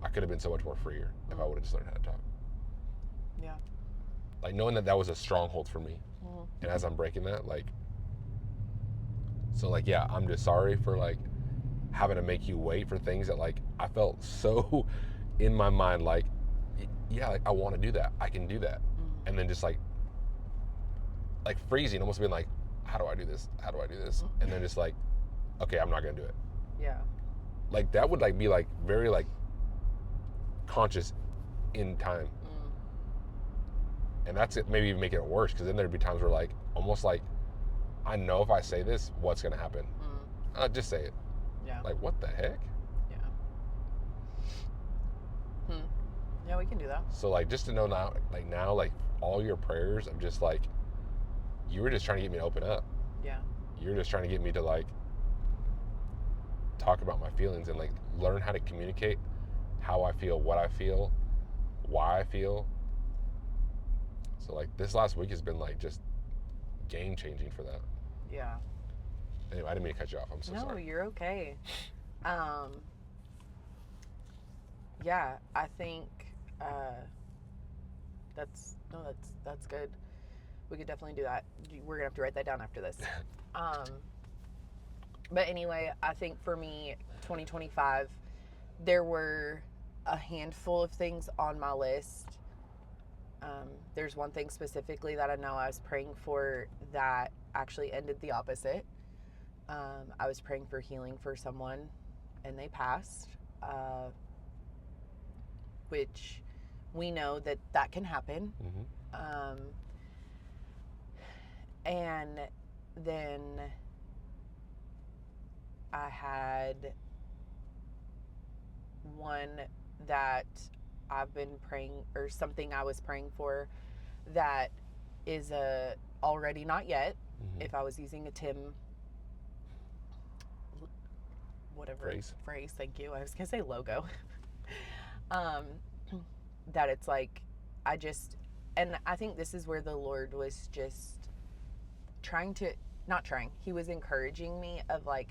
I could have been so much more freer if I would have just learned how to talk. Yeah. Like knowing that was a stronghold for me, and as I'm breaking that, like, so like, yeah, I'm just sorry for like having to make you wait for things that like I felt so in my mind, like, yeah, like I want to do that, I can do that, and then just like freezing, almost being like, how do I do this, and then just like, okay, I'm not gonna do it. Yeah. Like that would like be like very like conscious in time, and that's it, maybe even making it worse, because then there'd be times where like almost like I know if I say this, what's gonna happen. Just say it. Yeah. Like, what the heck? Yeah. Yeah, we can do that. So like, just to know now, like all your prayers of just like, you were just trying to get me to open up. Yeah. You're just trying to get me to like talk about my feelings and like learn how to communicate how I feel, what I feel, why I feel. So like this last week has been like just game changing for that. Yeah. Anyway, I didn't mean to cut you off. I'm so sorry. No, you're okay. Yeah, I think that's good. We could definitely do that. We're gonna have to write that down after this. But anyway, I think for me, 2025, there were a handful of things on my list. There's one thing specifically that I know I was praying for that actually ended the opposite. I was praying for healing for someone, and they passed, which we know that can happen. And then I had one that I've been praying, or something I was praying for, that is a already not yet. If I was using a Tim whatever phrase, thank you. I was gonna say logo. That it's like, and I think this is where the Lord was just he was encouraging me of like,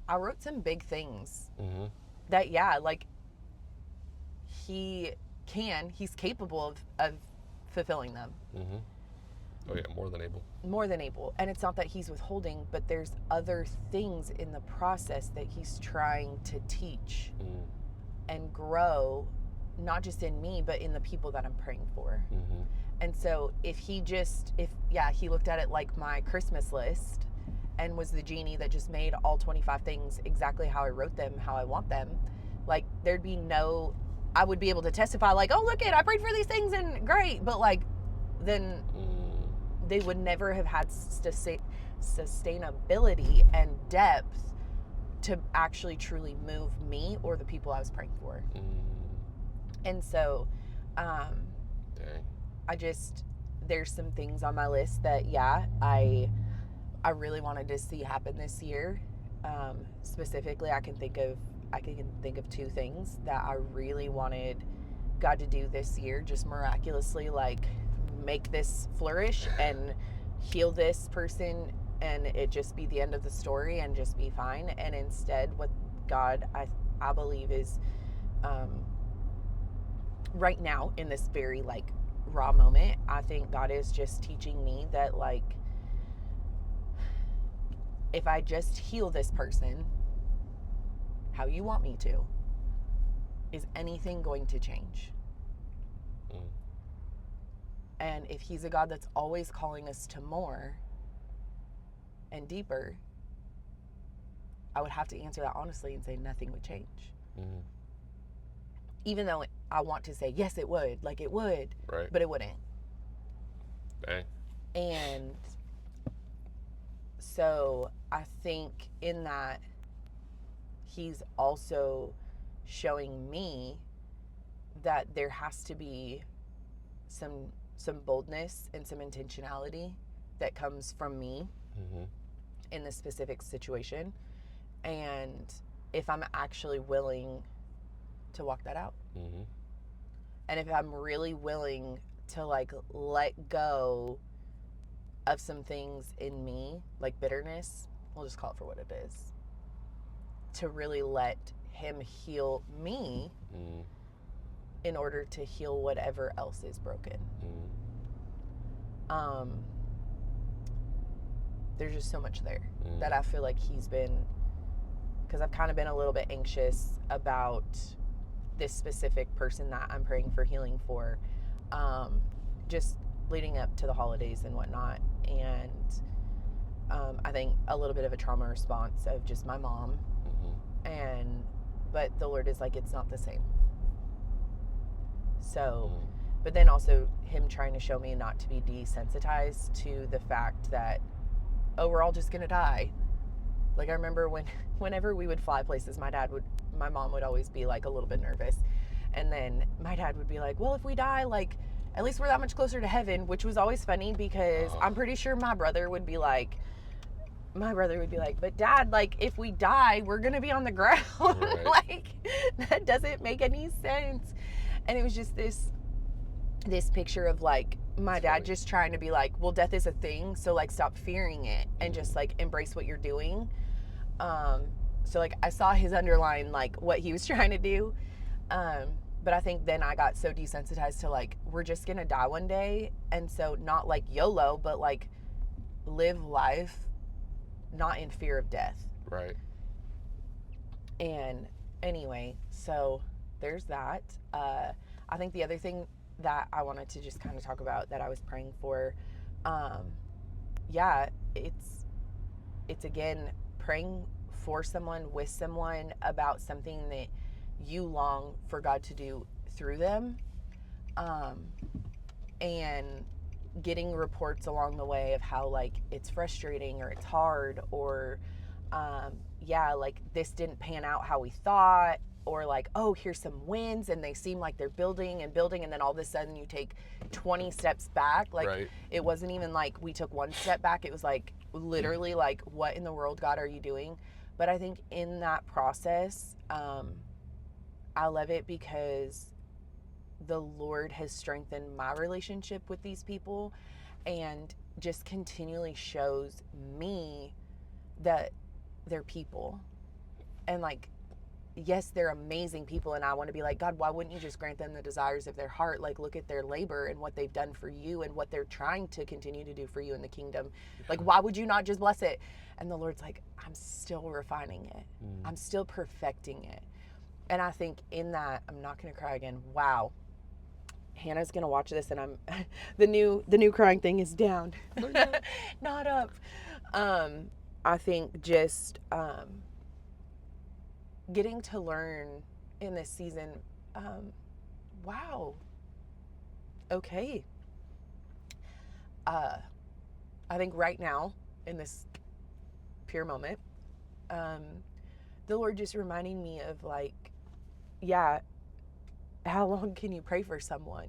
I wrote some big things that, yeah, like he he's capable of fulfilling them. Mm-hmm. Oh yeah, more than able. More than able. And it's not that he's withholding, but there's other things in the process that he's trying to teach and grow, not just in me, but in the people that I'm praying for. Mm-hmm. And so if he looked at it like my Christmas list and was the genie that just made all 25 things exactly how I wrote them, how I want them, like there'd be I would be able to testify like, oh, look I prayed for these things and great. But like, then they would never have had sustainability and depth to actually truly move me or the people I was praying for. And so, there's some things on my list that, I really wanted to see happen this year. Specifically, I can think of 2 things that I really wanted God to do this year, just miraculously, like make this flourish and heal this person and it just be the end of the story and just be fine. And instead, what God, I believe, is right now in this very like raw moment, I think God is just teaching me that like, if I just heal this person how you want me to, is anything going to change? And if he's a God that's always calling us to more and deeper, I would have to answer that honestly and say nothing would change. Even though I want to say, yes, it would. Like it would. Right. But it wouldn't. Dang. And so I think in that, he's also showing me that there has to be some boldness and some intentionality that comes from me in this specific situation. And if I'm actually willing to walk that out. And if I'm really willing to like let go of some things in me, like bitterness, we'll just call it for what it is, to really let him heal me in order to heal whatever else is broken. There's just so much there that I feel like he's been, because I've kind of been a little bit anxious about this specific person that I'm praying for healing for, just leading up to the holidays and whatnot. And I think a little bit of a trauma response of just my mom. But the Lord is like, it's not the same. So, but then also him trying to show me not to be desensitized to the fact that, oh, we're all just going to die. Like I remember whenever we would fly places, my mom would always be like a little bit nervous. And then my dad would be like, well, if we die, like, at least we're that much closer to heaven, which was always funny because I'm pretty sure my brother would be like, but Dad, like, if we die, we're going to be on the ground. Right. Like, that doesn't make any sense. And it was just this picture of, like, my dad just trying to be like, well, death is a thing, so, like, stop fearing it and just, like, embrace what you're doing. So, like, I saw his underlying, like, what he was trying to do. But I think then I got so desensitized to, like, we're just going to die one day. And so not, like, YOLO, but, like, live life not in fear of death. Right. And anyway, so there's that. I think the other thing that I wanted to just kind of talk about that I was praying for, it's again praying for someone, with someone, about something that you long for God to do through them, and getting reports along the way of how, like, it's frustrating or it's hard or like this didn't pan out how we thought, or like, oh, here's some wins and they seem like they're building and then all of a sudden you take 20 steps back. Like, right. It wasn't even like we took one step back. It was like literally like, what in the world, God, are you doing? But I think in that process, I love it because the Lord has strengthened my relationship with these people and just continually shows me that they're people. And like, yes, they're amazing people, and I want to be like, God, why wouldn't you just grant them the desires of their heart? Like, look at their labor and what they've done for you and what they're trying to continue to do for you in the kingdom. Like, why would you not just bless it? And the Lord's like, I'm still refining it. I'm still perfecting it. And I think in that, I'm not going to cry again. Wow. Hannah's going to watch this, and I'm the new crying thing is down. Not up. I think just getting to learn in this season, wow, okay. I think right now, in this pure moment, the Lord just reminding me of like, yeah, how long can you pray for someone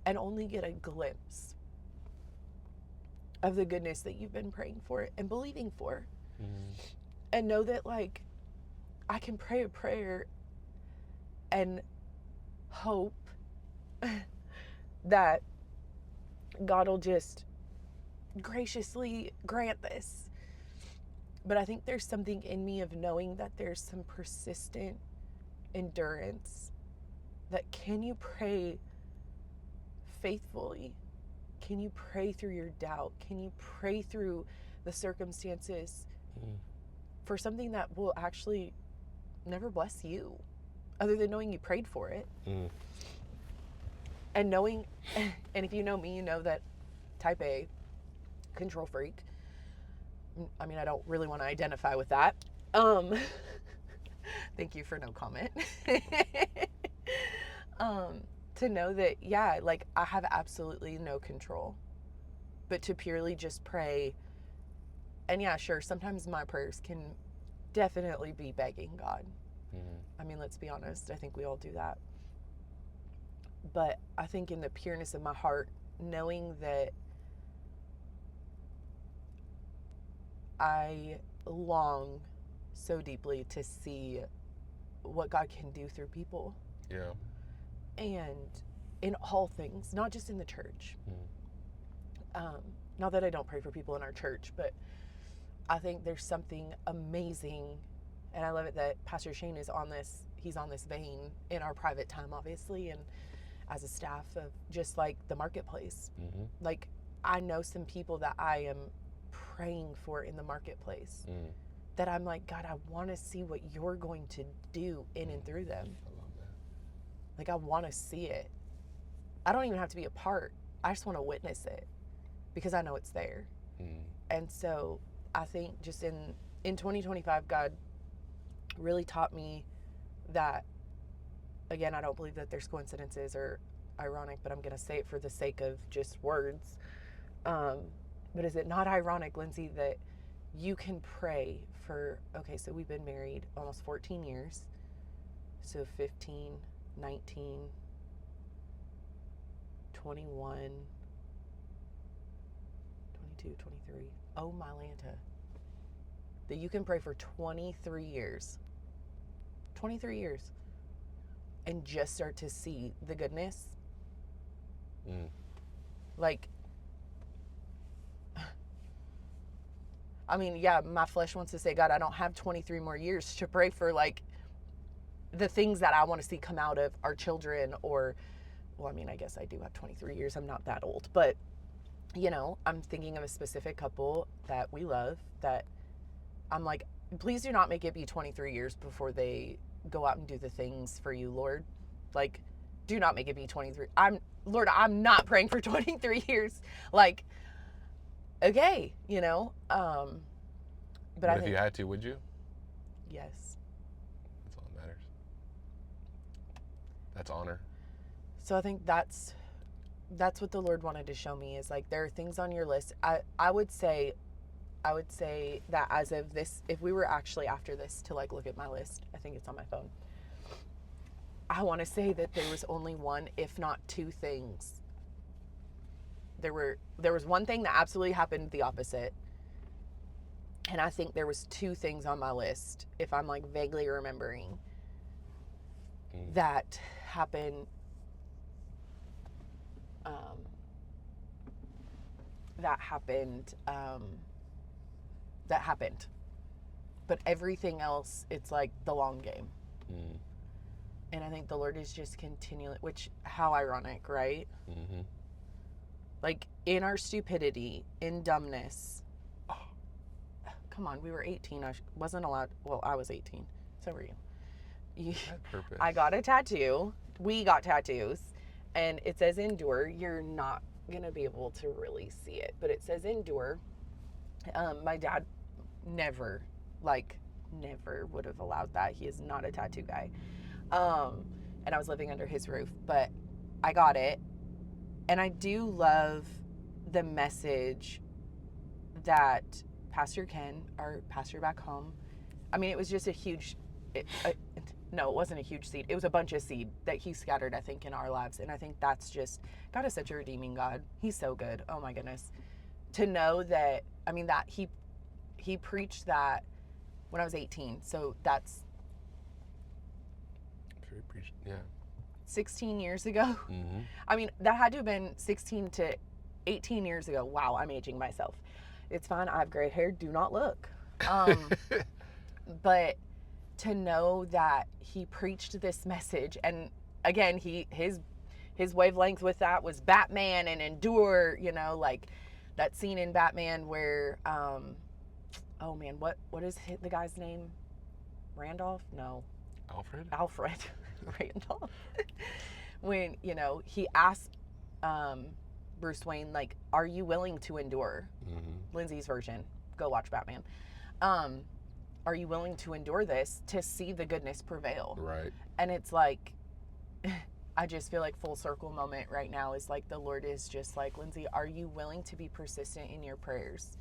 and only get a glimpse of the goodness that you've been praying for and believing for? And know that, like, I can pray a prayer and hope that God will just graciously grant this. But I think there's something in me of knowing that there's some persistent endurance, that can you pray faithfully? Can you pray through your doubt? Can you pray through the circumstances for something that will actually never bless you, other than knowing you prayed for it? And knowing, and if you know me, you know that type A, control freak. I mean, I don't really want to identify with that. Thank you for no comment. To know that, yeah, like, I have absolutely no control, but to purely just pray. And yeah, sure, sometimes my prayers can definitely be begging God. I mean, let's be honest, I think we all do that. But I think in the pureness of my heart, knowing that I long so deeply to see what God can do through people. Yeah. And in all things, not just in the church. Not that I don't pray for people in our church, but I think there's something amazing, and I love it that Pastor Shane is on this. He's on this vein in our private time, obviously, and as a staff of just like the marketplace. Like, I know some people that I am praying for in the marketplace that I'm like, God, I want to see what you're going to do in and through them. I love that. Like, I want to see it. I don't even have to be a part. I just want to witness it because I know it's there. And so I think just in 2025, God really taught me that, again, I don't believe that there's coincidences or ironic, but I'm going to say it for the sake of just words. But is it not ironic, Lindsay, that you can pray for, okay, so we've been married almost 14 years. So 15, 19, 21, 22, 23. Oh, my Lanta. That you can pray for 23 years. 23 years. And just start to see the goodness. Like, I mean, yeah, my flesh wants to say, God, I don't have 23 more years to pray for, like, the things that I want to see come out of our children, or, well, I mean, I guess I do have 23 years. I'm not that old. But, you know, I'm thinking of a specific couple that we love that I'm like, please do not make it be 23 years before they go out and do the things for you, Lord. Like, do not make it be 23. Lord, I'm not praying for 23 years. Like, okay, you know? But I if think, you had to, would you? yes. That's all that matters. That's honor. So I think that's what the Lord wanted to show me, is like, there are things on your list. I would say that as of this, if we were actually after this to like look at my list, I think it's on my phone. I want to say that there was only one, if not two things. There was one thing that absolutely happened the opposite. And I think there was two things on my list, if I'm like vaguely remembering, that happened. That happened. but everything else, it's like the long game. Mm. And I think the Lord is just continually, which, how ironic, right? Mm-hmm. Like, in our stupidity, in dumbness. Oh, come on, we were 18. I wasn't allowed. Well, I was 18. So were you. Had purpose. I got a tattoo. We got tattoos. And it says endure. You're not going to be able to really see it, but it says endure. My dad never would have allowed that. He is not a tattoo guy. And I was living under his roof, but I got it. And I do love the message that Pastor Ken, our pastor back home, I mean, it was just a huge, no, it wasn't a huge seed. It was a bunch of seed that he scattered, I think, in our lives. And I think that's just, God is such a redeeming God. He's so good. Oh my goodness. To know that, I mean, that he preached that when I was 18. So that's Very preached. Yeah. 16 years ago. Mm-hmm. I mean, that had to have been 16 to 18 years ago. Wow, I'm aging myself. It's fine. I have gray hair. Do not look. But to know that he preached this message, and again, his wavelength with that was Batman and endure, you know, like that scene in Batman where, oh man, what is the guy's name? Randolph? No. Alfred. Randolph. When, you know, he asked Bruce Wayne, like, are you willing to endure? Mm-hmm. Lindsay's version. Go watch Batman. Are you willing to endure this to see the goodness prevail? Right. And it's like, I just feel like full circle moment right now is like the Lord is just like, Lindsay, are you willing to be persistent in your prayers?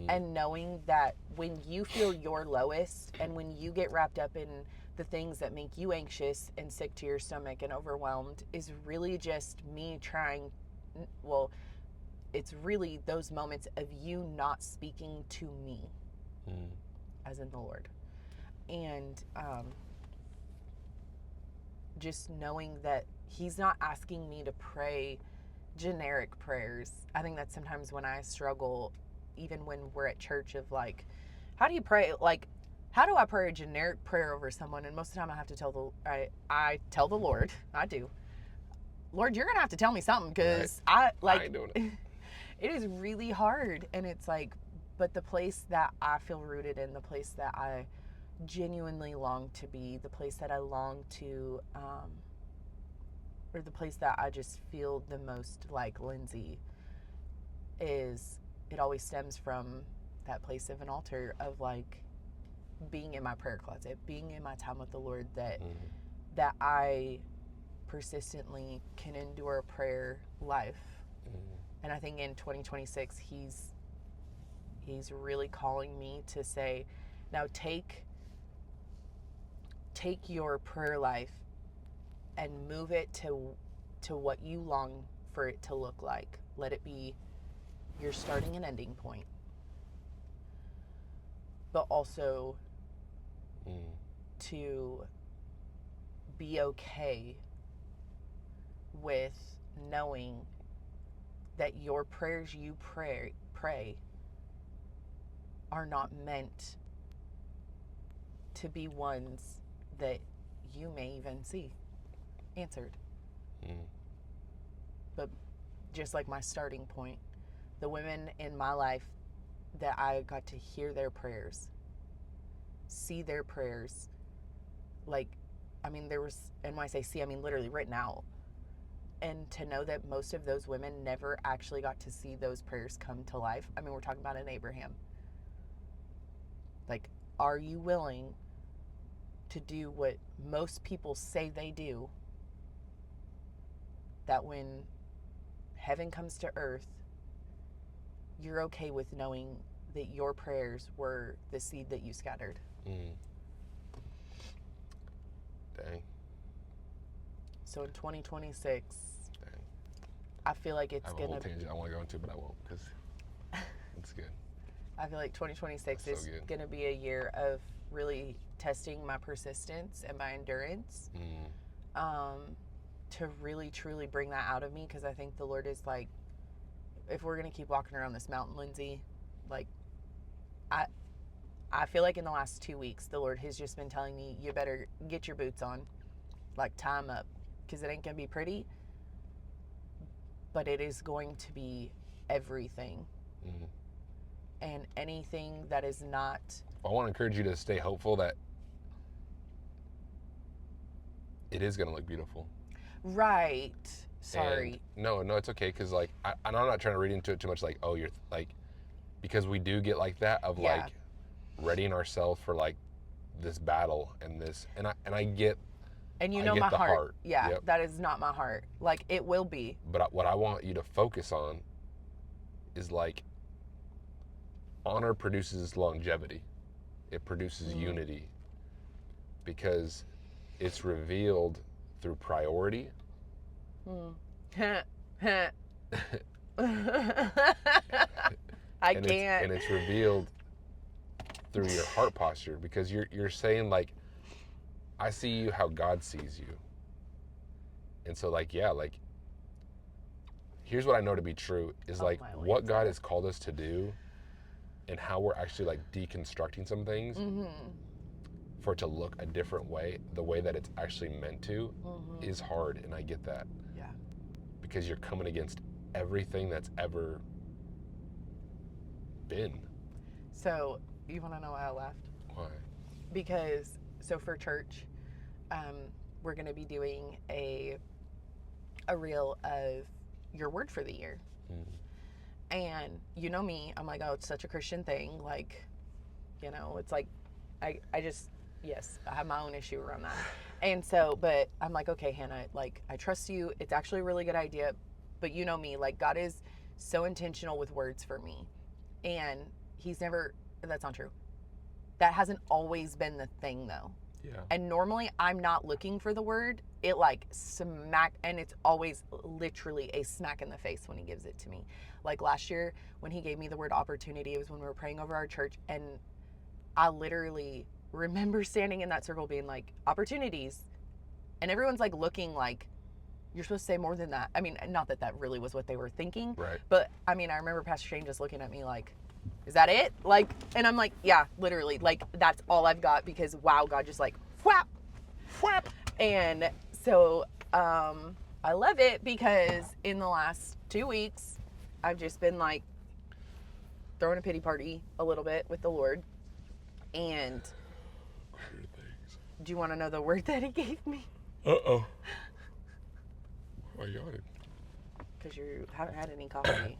And knowing that when you feel your lowest and when you get wrapped up in the things that make you anxious and sick to your stomach and overwhelmed is really just me trying, well, it's really those moments of you not speaking to me, as in the Lord. And just knowing that he's not asking me to pray generic prayers. I think that's sometimes when I struggle, even when we're at church, of like, how do you pray? Like, how do I pray a generic prayer over someone? And most of the time I have to tell I tell the Lord, I do, Lord, you're going to have to tell me something, because I ain't doing it. It is really hard. And it's like, but the place that I feel rooted in, the place that I genuinely long to be, the place that I long to, or the place that I just feel the most like Lindsay, is it always stems from that place of an altar of like being in my prayer closet, being in my time with the Lord, that I persistently can endure a prayer life. And I think in 2026 he's really calling me to say, now take your prayer life and move it to what you long for it to look like. Let it be your starting and ending point. But also to be okay with knowing that your prayers you pray are not meant to be ones that you may even see answered. But just like my starting point, the women in my life that I got to hear their prayers, see their prayers, like, I mean, there was, and when I say see, I mean literally written out. And to know that most of those women never actually got to see those prayers come to life. I mean, we're talking about an Abraham. Like, are you willing to do what most people say they do, that when heaven comes to earth, you're okay with knowing that your prayers were the seed that you scattered? Dang. So in 2026, Dang. I feel like it's I have a whole tangent I want to go into, but I won't, because it's good. I feel like 2026 is going to be a year of really testing my persistence and my endurance, to really truly bring that out of me, because I think the Lord is like, if we're going to keep walking around this mountain, Lindsay, like, I I feel like in the last 2 weeks, the Lord has just been telling me, you better get your boots on, like tie them up, because it ain't going to be pretty, but it is going to be everything. Mm-hmm. And anything that is not. I want to encourage you to stay hopeful that it is going to look beautiful. Right. Sorry. And no, it's okay, because like I'm not trying to read into it too much. Like, oh, you're like, because we do get like that of like readying ourselves for like this battle and this, and I get. And you I know get my the heart. Yeah, yep. That is not my heart. Like, it will be. But what I want you to focus on is like, honor produces longevity. It produces unity, because it's revealed through priority. I can't. And it's revealed through your heart posture, because you're saying like, I see you how God sees you. And so like, yeah, like, here's what I know to be true is like what God has called us to do and how we're actually like deconstructing some things for it to look a different way, the way that it's actually meant to, is hard. And I get that. Yeah. Because you're coming against everything that's ever been. So, you want to know why I left? Why? Because, so for church, we're going to be doing a reel of your word for the year. And you know me, I'm like, oh, it's such a Christian thing. Like, you know, it's like, I just, yes, I have my own issue around that. And so, but I'm like, okay, Hannah, like, I trust you. It's actually a really good idea. But you know me, like, God is so intentional with words for me. And he's never, that's not true. That hasn't always been the thing, though. Yeah. And normally I'm not looking for the word. It like and it's always literally a smack in the face when he gives it to me. Like last year when he gave me the word opportunity, it was when we were praying over our church, and I literally remember standing in that circle being like, opportunities. And everyone's like looking like, you're supposed to say more than that. I mean, not that that really was what they were thinking. Right. But I mean, I remember Pastor Shane just looking at me like, is that it? Like, and I'm like, yeah, literally, like, that's all I've got, because wow, God just like, whap, whap. And so, I love it, because in the last 2 weeks, I've just been like throwing a pity party a little bit with the Lord. And do you want to know the word that he gave me? Uh-oh. Why are you yawning? Because you haven't had any coffee.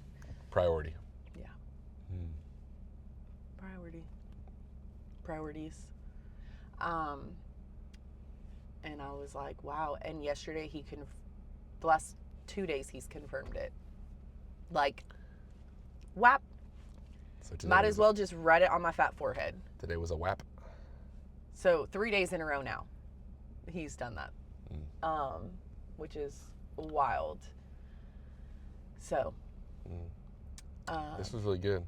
Priority. Yeah. Priorities. And I was like, wow. And yesterday the last 2 days he's confirmed it. Like, whap. So might as well just write it on my fat forehead. Today was a whap. So 3 days in a row now, he's done that. Which is wild. So. This was really good.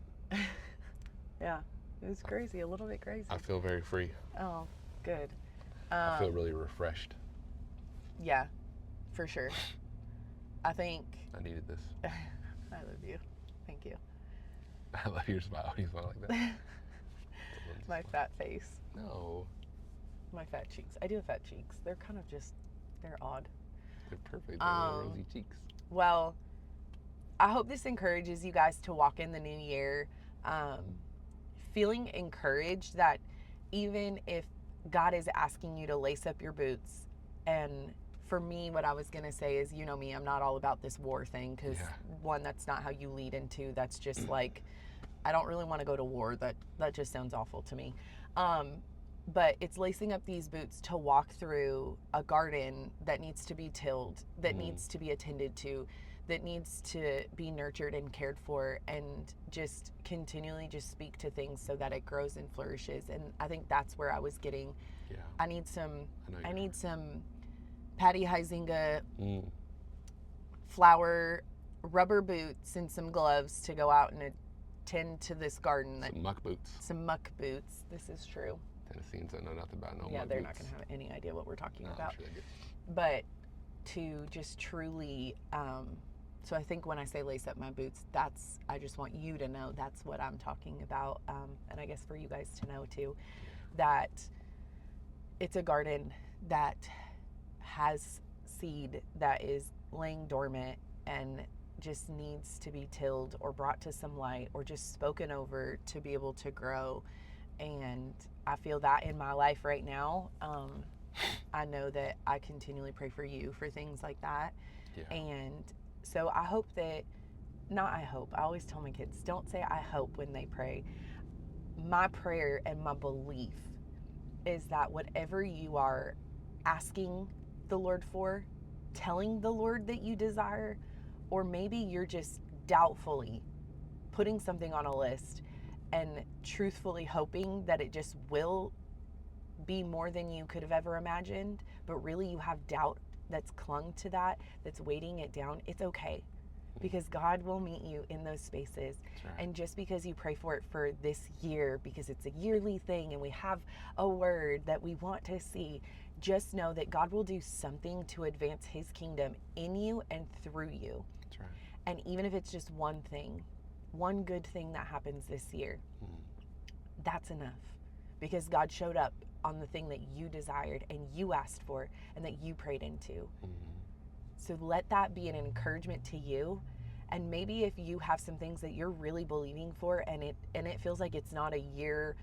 Yeah, it was crazy, a little bit crazy. I feel very free. Oh, good. I feel really refreshed. Yeah, for sure. I think. I needed this. I love you. Thank you. I love your smile. You smile like that. My fat face. No. My fat cheeks. I do have fat cheeks. They're kind of just, they're odd. They're perfect. They're rosy cheeks. Well, I hope this encourages you guys to walk in the new year feeling encouraged that even if God is asking you to lace up your boots, and for me, what I was going to say is, you know me, I'm not all about this war thing, because one, that's not how you lead into. That's just like, I don't really want to go to war. That just sounds awful to me. But it's lacing up these boots to walk through a garden that needs to be tilled, that needs to be attended to, that needs to be nurtured and cared for, and just continually just speak to things so that it grows and flourishes. And I think that's where I was getting. Yeah. I need some Patty Huizinga flower rubber boots and some gloves to go out and attend to this garden. Some muck boots. Some muck boots. This is true. Tennesseans don't know nothing about no muck they're boots. Not going to have any idea what we're talking about. I'm sure they do. But to just truly So I think when I say lace up my boots, I just want you to know that's what I'm talking about. And I guess for you guys to know too, that it's a garden that has seed that is laying dormant and just needs to be tilled or brought to some light or just spoken over to be able to grow. And I feel that in my life right now. I know that I continually pray for you for things like that. Yeah. And so I hope that, not I hope, I always tell my kids, don't say I hope when they pray. My prayer and my belief is that whatever you are asking the Lord for, telling the Lord that you desire, or maybe you're just doubtfully putting something on a list and truthfully hoping that it just will be more than you could have ever imagined, but really you have doubt that's clung to that, that's weighting it down, it's okay. Because God will meet you in those spaces. Right. And just because you pray for it for this year, because it's a yearly thing and we have a word that we want to see, just know that God will do something to advance his kingdom in you and through you. That's right. And even if it's just one thing, one good thing that happens this year, that's enough. Because God showed up on the thing that you desired and you asked for and that you prayed into. So let that be an encouragement to you. And maybe if you have some things that you're really believing for and it feels like it's not a year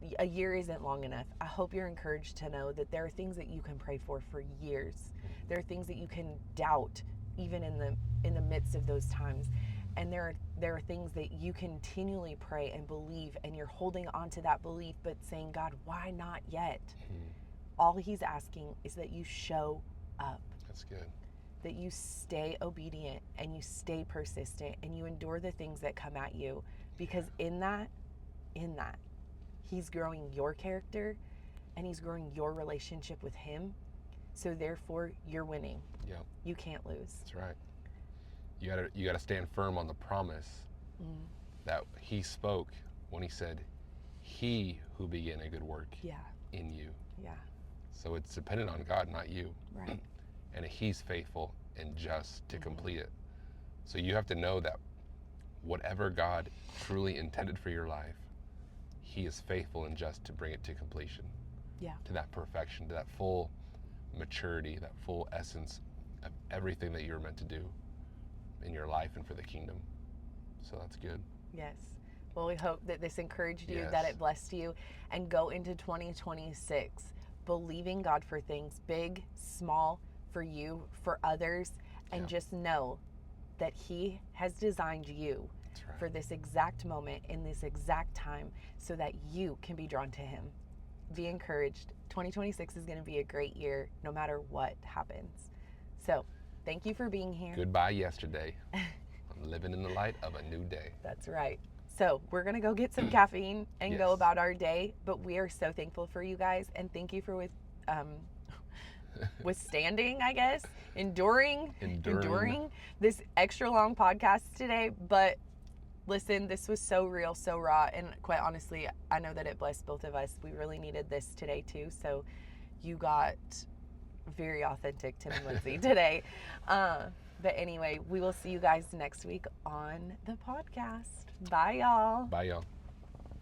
isn't long enough, I hope you're encouraged to know that there are things that you can pray for years. There are things that you can doubt even in the midst of those times. And there are things that you continually pray and believe, and you're holding on to that belief, but saying, God, why not yet? All he's asking is that you show up. That's good. That you stay obedient and you stay persistent and you endure the things that come at you. Because in that, he's growing your character and he's growing your relationship with him. So therefore, you're winning. Yeah. You can't lose. That's right. You gotta stand firm on the promise that he spoke when he said, he who began a good work in you. Yeah. So it's dependent on God, not you. Right. And he's faithful and just to complete it. So you have to know that whatever God truly intended for your life, he is faithful and just to bring it to completion. Yeah. To that perfection, to that full maturity, that full essence of everything that you're meant to do in your life and for the kingdom. So that's good. Yes. Well, we hope that this encouraged you, Yes. that it blessed you, and go into 2026 believing God for things big, small, for you, for others, and just know that he has designed you for this exact moment in this exact time so that you can be drawn to him. Be encouraged. 2026 is going to be a great year no matter what happens. So thank you for being here. Goodbye yesterday. I'm living in the light of a new day. That's right. So we're going to go get some caffeine and go about our day. But we are so thankful for you guys. And thank you for withstanding, I guess, enduring this extra long podcast today. But listen, this was so real, so raw. And quite honestly, I know that it blessed both of us. We really needed this today too. So you got very authentic, Tim and Lindsay, today. But anyway, we will see you guys next week on the podcast. Bye, y'all. Bye, y'all.